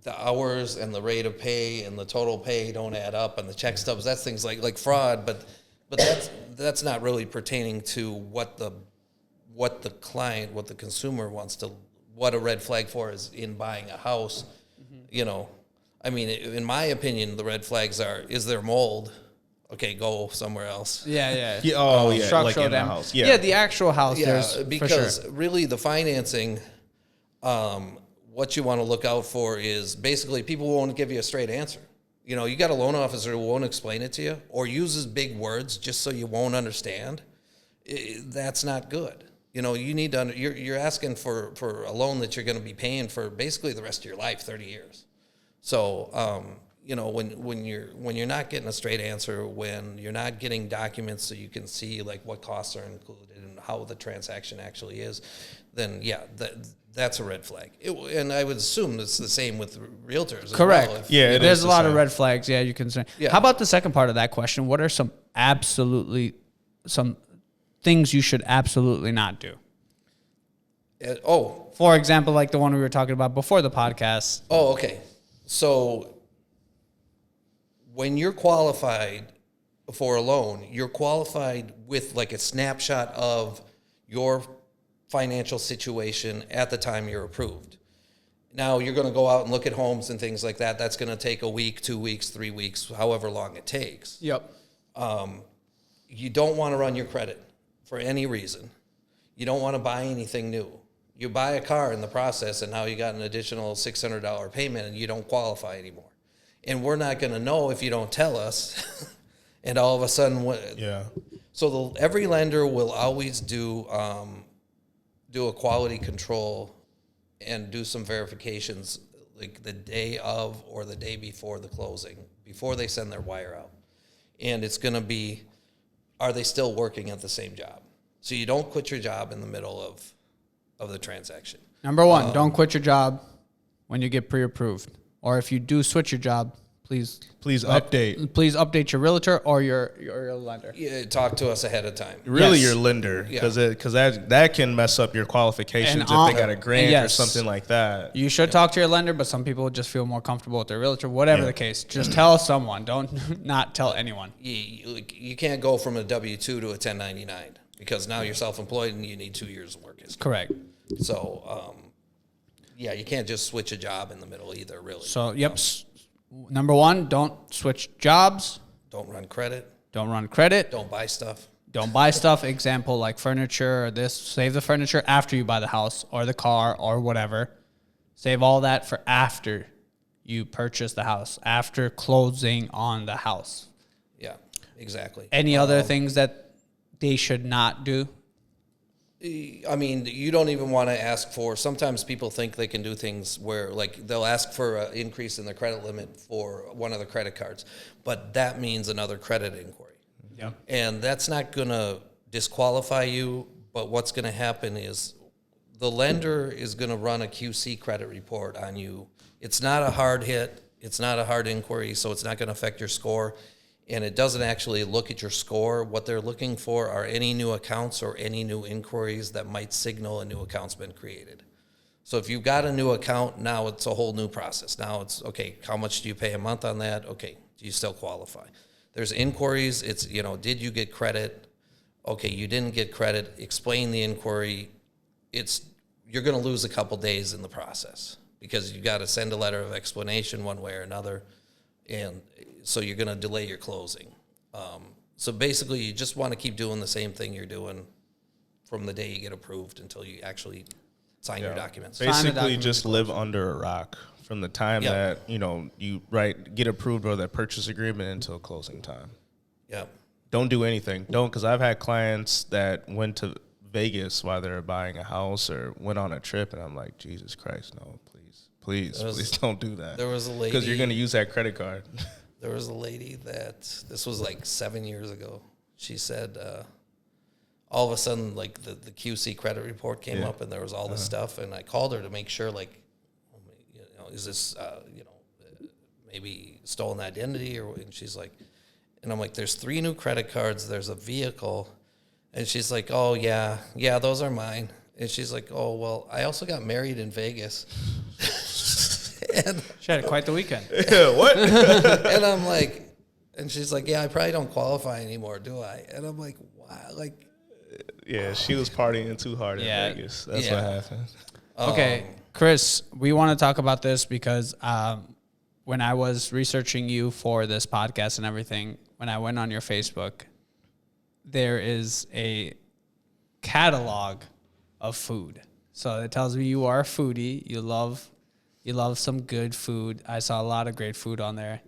the hours and the rate of pay and the total pay don't add up and the check stubs. That's things like fraud, but that's not really pertaining to what the client, what the consumer wants to, what a red flag for is in buying a house. Mm-hmm. In my opinion, the red flags is there mold? Okay, go somewhere else. Yeah. Structural like in damage. The house. Yeah, the actual house. Yeah, because really the financing, what you want to look out for is basically people won't give you a straight answer. You got a loan officer who won't explain it to you or uses big words just so you won't understand. That's not good. You need to. You're asking for a loan that you're going to be paying for basically the rest of your life, 30 years. So, when you're not getting a straight answer, when you're not getting documents so you can see like what costs are included and how the transaction actually is, then that's a red flag. And I would assume it's the same with realtors. Correct. Well, there's a lot of red flags. Yeah, you can say. Yeah. How about the second part of that question? What are some things you should absolutely not do? For example, like the one we were talking about before the podcast. Oh, okay. So when you're qualified for a loan, you're qualified with like a snapshot of your financial situation at the time you're approved. Now you're going to go out and look at homes and things like that. That's going to take a week, 2 weeks, 3 weeks, however long it takes. Yep. You don't want to run your credit for any reason. You don't want to buy anything new. You buy a car in the process and now you got an additional $600 payment and you don't qualify anymore. And we're not going to know if you don't tell us. And all of a sudden, So every lender will always do a quality control and do some verifications like the day of or the day before the closing, before they send their wire out. And it's going to be, are they still working at the same job? So you don't quit your job in the middle of the transaction. Number one, don't quit your job when you get pre-approved. Or if you do switch your job, please update. Please update your realtor or your lender. Yeah, talk to us ahead of time. Really, Yes. your lender, because Yeah. that can mess up your qualifications if they got a grant or yes. something like that. You should talk to your lender, but some people just feel more comfortable with their realtor. Whatever Yeah. the case, just tell someone. Don't not tell anyone. You can't go from a W-2 to a 1099 because now you're self-employed and you need 2 years of work history. Correct. So, yeah, you can't just switch a job in the middle either, really. So, yep. Number one, don't switch jobs. Don't run credit. Don't run credit. Don't buy stuff. Don't buy stuff. Example like furniture or this. Save the furniture after you buy the house or the car or whatever. Save all that for after you purchase the house, after closing on the house. Yeah, exactly. Any other things that they should not do? I mean, you don't even want to ask for, sometimes people think they can do things where, like, they'll ask for an increase in their credit limit for one of the credit cards, but that means another credit inquiry. Yeah. And that's not going to disqualify you, but what's going to happen is the lender is going to run a QC credit report on you. It's not a hard hit. It's not a hard inquiry, so it's not going to affect your score. And it doesn't actually look at your score. What they're looking for are any new accounts or any new inquiries that might signal a new account's been created. So if you've got a new account, now it's a whole new process. Now it's, okay, how much do you pay a month on that? Okay, do you still qualify? There's inquiries. It's, did you get credit? Okay, you didn't get credit. Explain the inquiry. You're going to lose a couple days in the process because you got to send a letter of explanation one way or another. And so you're going to delay your closing. So basically, you just want to keep doing the same thing you're doing from the day you get approved until you actually sign your documents. Basically, just live under a rock from the time that you get approved or that purchase agreement until closing time. Yeah. Don't do anything. Don't, because I've had clients that went to Vegas while they were buying a house or went on a trip, and I'm like, Jesus Christ, no, please don't do that. There was a lady, because you're going to use that credit card. There was a lady that, this was like 7 years ago. She said, all of a sudden, like the QC credit report came up and there was all this stuff. And I called her to make sure, like, is this, maybe stolen identity and she's like, and I'm like, there's 3 new credit cards. There's a vehicle. And she's like, oh yeah, those are mine. And she's like, oh, well, I also got married in Vegas. And She had quite the weekend. What? and I'm like, and she's like, yeah, I probably don't qualify anymore, do I? And I'm like, wow, like. Yeah, she was partying too hard in Vegas. That's what happened. Okay, Chris, we want to talk about this because when I was researching you for this podcast and everything, when I went on your Facebook, there is a catalog of food. So it tells me you are a foodie. You love some good food. I saw a lot of great food on there.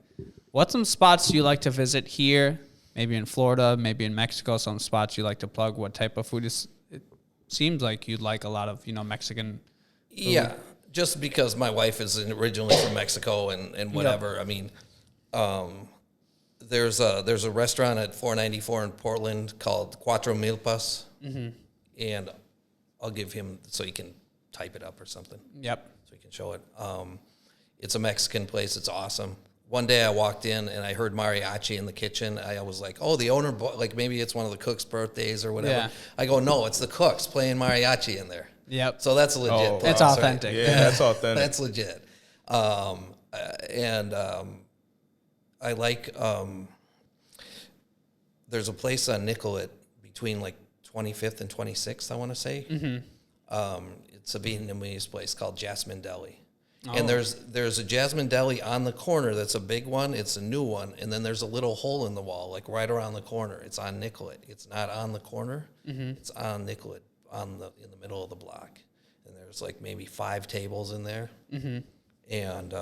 What's some spots you like to visit here? Maybe in Florida, maybe in Mexico, some spots you like to plug. What type of food is? It seems like you'd like a lot of, Mexican food. Yeah, just because my wife is originally from Mexico and whatever. I mean, there's a restaurant at 494 in Portland called Cuatro Milpas, and I'll give him so he can type it up or something. Yep. So he can show it. It's a Mexican place. It's awesome. One day I walked in and I heard mariachi in the kitchen. I was like, oh, the owner, like maybe it's one of the cooks' birthdays or whatever. Yeah. I go, no, it's the cooks playing mariachi in there. Yep. So that's a legit place. It's authentic. Right? Yeah, that's authentic. That's legit. I like, there's a place on Nicollet between like 25th and 26th, I want to say. It's a Vietnamese place called Jasmine Deli. And there's a Jasmine Deli on the corner that's a big one. It's a new one. And then there's a little hole in the wall, like right around the corner. It's on Nicollet. It's not on the corner. It's on Nicollet, in the middle of the block. And there's like maybe 5 tables in there. And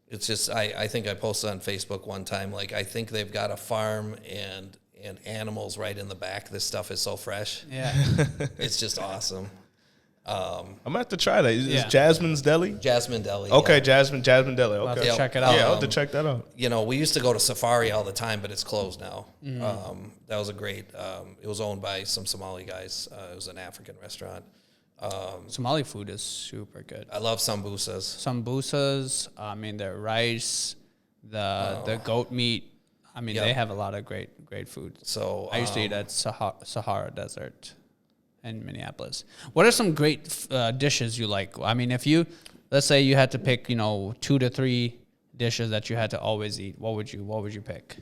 it's just, I think I posted on Facebook one time, like I think they've got a farm and animals right in the back. This stuff is so fresh. Yeah. It's just awesome. I'm gonna have to try that. Is Yeah. Jasmine's Deli? Jasmine Deli. Okay, yeah. Jasmine Deli. I'll have Okay, to check it out. Yeah, I'll have to check that out. You know, we used to go to Safari all the time, but it's closed now. That was a great. It was owned by some Somali guys. It was an African restaurant. Somali food is super good. I love sambusas. Sambusas, I mean, the rice, the goat meat. I mean, they have a lot of great food. So I used to eat at Sahara Desert in Minneapolis. What are some great dishes you like? I mean, let's say you had to pick, 2 to 3 dishes that you had to always eat, what would you pick?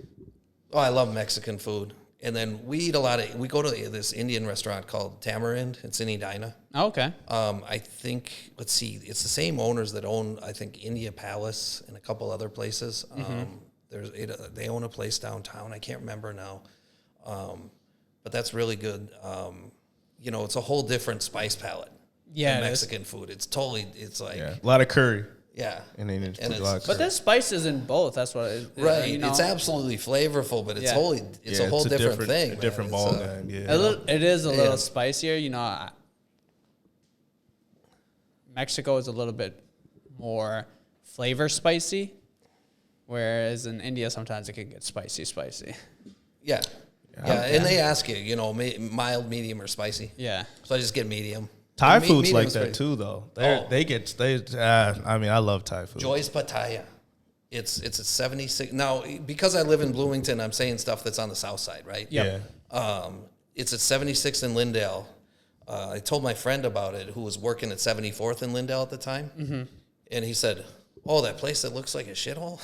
Oh, I love Mexican food. And then we go to this Indian restaurant called Tamarind. It's in Edina. Oh, okay. I think, let's see, it's the same owners that own, I think, India Palace and a couple other places. They own a place downtown. I can't remember now. But that's really good. It's a whole different spice palette. Yeah, in Mexican food. It's like, Yeah, a lot of curry. yeah. And then it's a lot of But curry. there's spices in both. That's what it, Right. you know. It's absolutely flavorful, but it's Yeah. a whole different thing. A different man. ball It's, game. Yeah. It is a Yeah. little spicier. Mexico is a little bit more flavor spicy, whereas in India sometimes it can get spicy. Yeah. Yeah, and they ask you, mild, medium, or spicy. Yeah. So I just get medium. Thai Me- food's like medium's that great. too, though. Oh. I love Thai food. Joy's Pattaya. It's a 76. Now, because I live in Bloomington, I'm saying stuff that's on the south side, right? Yep. Yeah. It's at 76 in Lindale. I told my friend about it, who was working at 74th in Lindale at the time, and he said, "Oh, that place that looks like a shithole."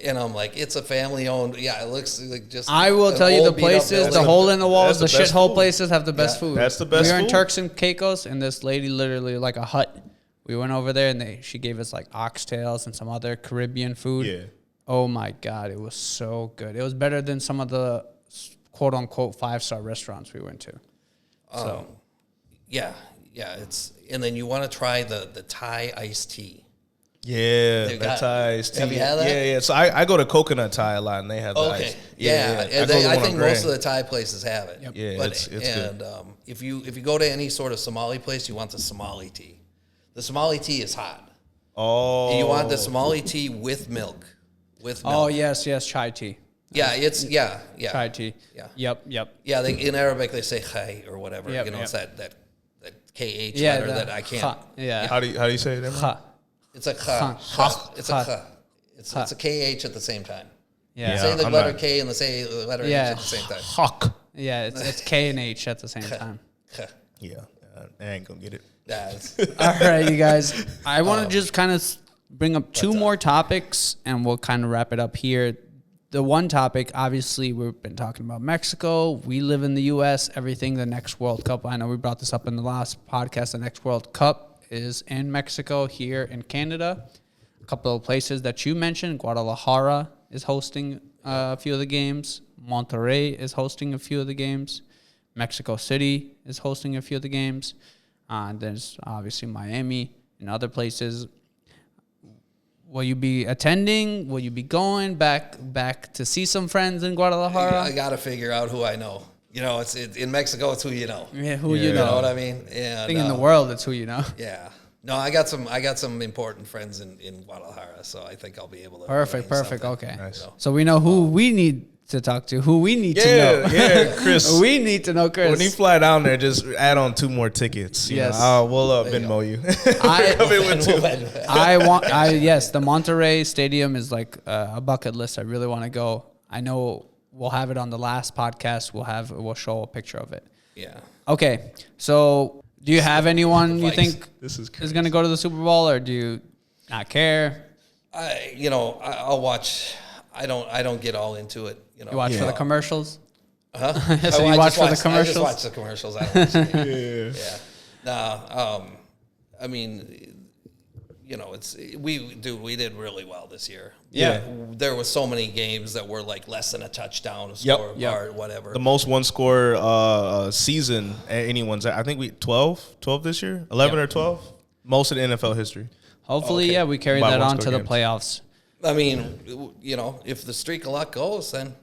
And I'm like, "It's a family-owned. Yeah, it looks like just." I will an tell you, the old beat-up places, the building. hole in the walls, the That's the best shithole food. places have the best Yeah. food. That's the best We were in food. Turks and Caicos, and this lady literally like a hut. We went over there, and she gave us like oxtails and some other Caribbean food. Yeah. Oh my God, it was so good. It was better than some of the quote unquote 5-star restaurants we went to. So Yeah. And then you want to try the Thai iced tea. Yeah, They've that got- Thai iced tea. have you had that? Yeah. So I go to Coconut Thai a lot, and they have the Okay. iced. Yeah. I And go to I one think on most of Grand. the Thai places have it. Yep. Yeah, But, it's good. and if you go to any sort of Somali place, you want the Somali tea. The Somali tea is hot. Oh, And you want the Somali tea with milk. With milk. oh yes, chai tea. Yeah, Chai tea. Yeah. Yep. Yeah, in Arabic they say khay or whatever. Yep, It's that KH Yeah, letter that I can't. Yeah. How do you say it? Emma? Ha. It's a kha. Ha. It's a kha. It's a KH at the same time. Yeah. Yeah. Say the I'm letter not- K and say the letter H Yeah. at the same time. Hawk. Yeah, it's K and H at the same time. Kha. Yeah, I ain't gonna get it. Yeah, it's, All right, you guys. I want to just kind of bring up 2 more topics, and we'll kind of wrap it up here. The one topic, obviously, we've been talking about Mexico. We live in the U.S. Everything, the next World Cup. I know we brought this up in the last podcast. The next World Cup is in Mexico, here in Canada. A couple of places that you mentioned. Guadalajara is hosting a few of the games. Monterrey is hosting a few of the games. Mexico City is hosting a few of the games. There's obviously Miami and other places. Will you be attending? Will you be going back to see some friends in Guadalajara? I got to figure out who I know. It's in Mexico. It's who you know. Yeah, who you You know know. what I mean? I And think in the world, it's who you know. yeah. No, I got some important friends in Guadalajara, so I think I'll be able to. Perfect. arrange something. Okay. Nice. So we know who we need to talk to, who we need to know. Yeah, Chris. We need to know Chris. When you fly down there, just add on 2 more tickets. Yes. We'll There you Venmo you. I- Come in with 2. Yes, the Monterrey Stadium is like a bucket list. I really want to go. I know we'll have it on the last podcast. We'll show a picture of it. Yeah. Okay, so do you have anyone you Vikes. think This is is going to go to the Super Bowl, or do you not care? I'll watch. I don't get all into it. You watch for the commercials? Huh? So you watch for the I just commercials? watch the commercials. I don't watch it. Yeah. Nah. I mean, we did really well this year. Yeah. There was so many games that were like less than a touchdown Yep. score Yep. or whatever. The most one score season anyone's. I think we 12 this year, 11 Yep. or 12. Most of the NFL history. Hopefully, Okay. yeah, we carry By that one on to score the games. playoffs. I mean, if the streak of luck goes, then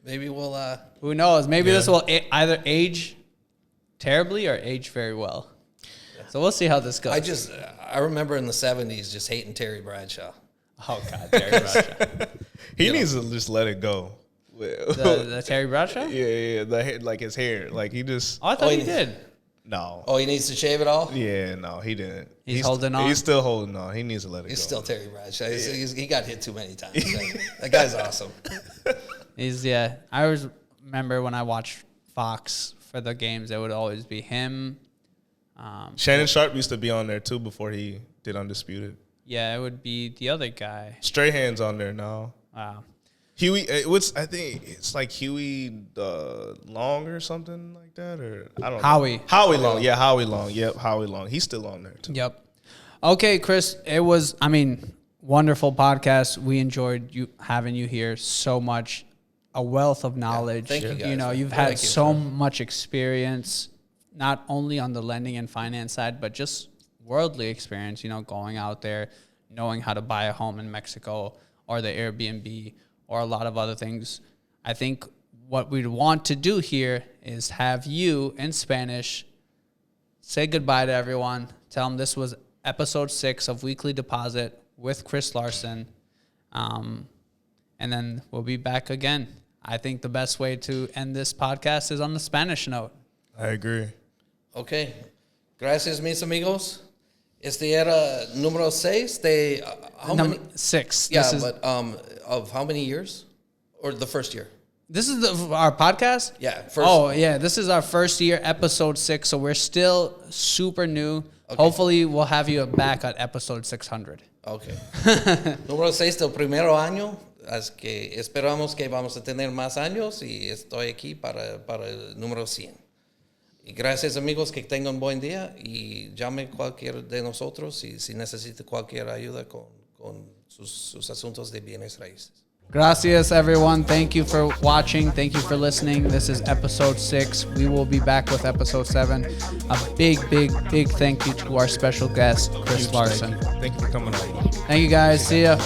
maybe we'll. Who knows? Maybe Yeah. this will either age terribly or aged very well. So we'll see how this goes. I remember in the 70s just hating Terry Bradshaw. Oh, God, Terry Bradshaw. He needs to just let it go. The Terry Bradshaw? Yeah. The hair, like his hair. Like he just. Oh, I thought he did. No. Oh, he needs to shave it all? Yeah, no, he didn't. He's holding on? He's still holding on. He needs to let it go. He's still Terry Bradshaw. He got hit too many times. That guy's awesome. I always remember when I watched Fox for the games, it would always be him. Shannon Sharp used to be on there too before he did Undisputed. Yeah, it would be the other guy. Strahan's on there now. Wow. Huey, I think it's like Huey Long or something like that, or I don't know. Howie Long. Yeah, Howie Long. Yep, Howie Long. He's still on there too. Yep. Okay, Chris, it was, wonderful podcast. We enjoyed having you here so much. A wealth of knowledge. Thank you guys. You've had so much experience, not only on the lending and finance side, but just worldly experience, going out there, knowing how to buy a home in Mexico or the Airbnb or a lot of other things. I think what we'd want to do here is have you in Spanish say goodbye to everyone. Tell them this was episode 6 of Weekly Deposit with Chris Larson. And then we'll be back again. I think the best way to end this podcast is on the Spanish note. I agree. Okay. Gracias, mis amigos. Este era número 6 de how many? 6. Yeah, but of how many years? Or the first year? This is our podcast? Yeah. First. Oh, yeah. This is our first year, episode 6. So we're still super new. Okay. Hopefully, we'll have you back at episode 600. Okay. Número 6 del primero año. Así que esperamos que vamos a tener más años y estoy aquí para el número 100. Y gracias, amigos, que tengan un buen día y llame cualquiera de nosotros si necesita cualquier ayuda con sus asuntos de bienes raíces. Gracias, everyone. Thank you for watching. Thank you for listening. This is episode 6. We will be back with episode 7. A big thank you to our special guest, Chris Larson. Thank you for coming on. Thank you, guys. See ya.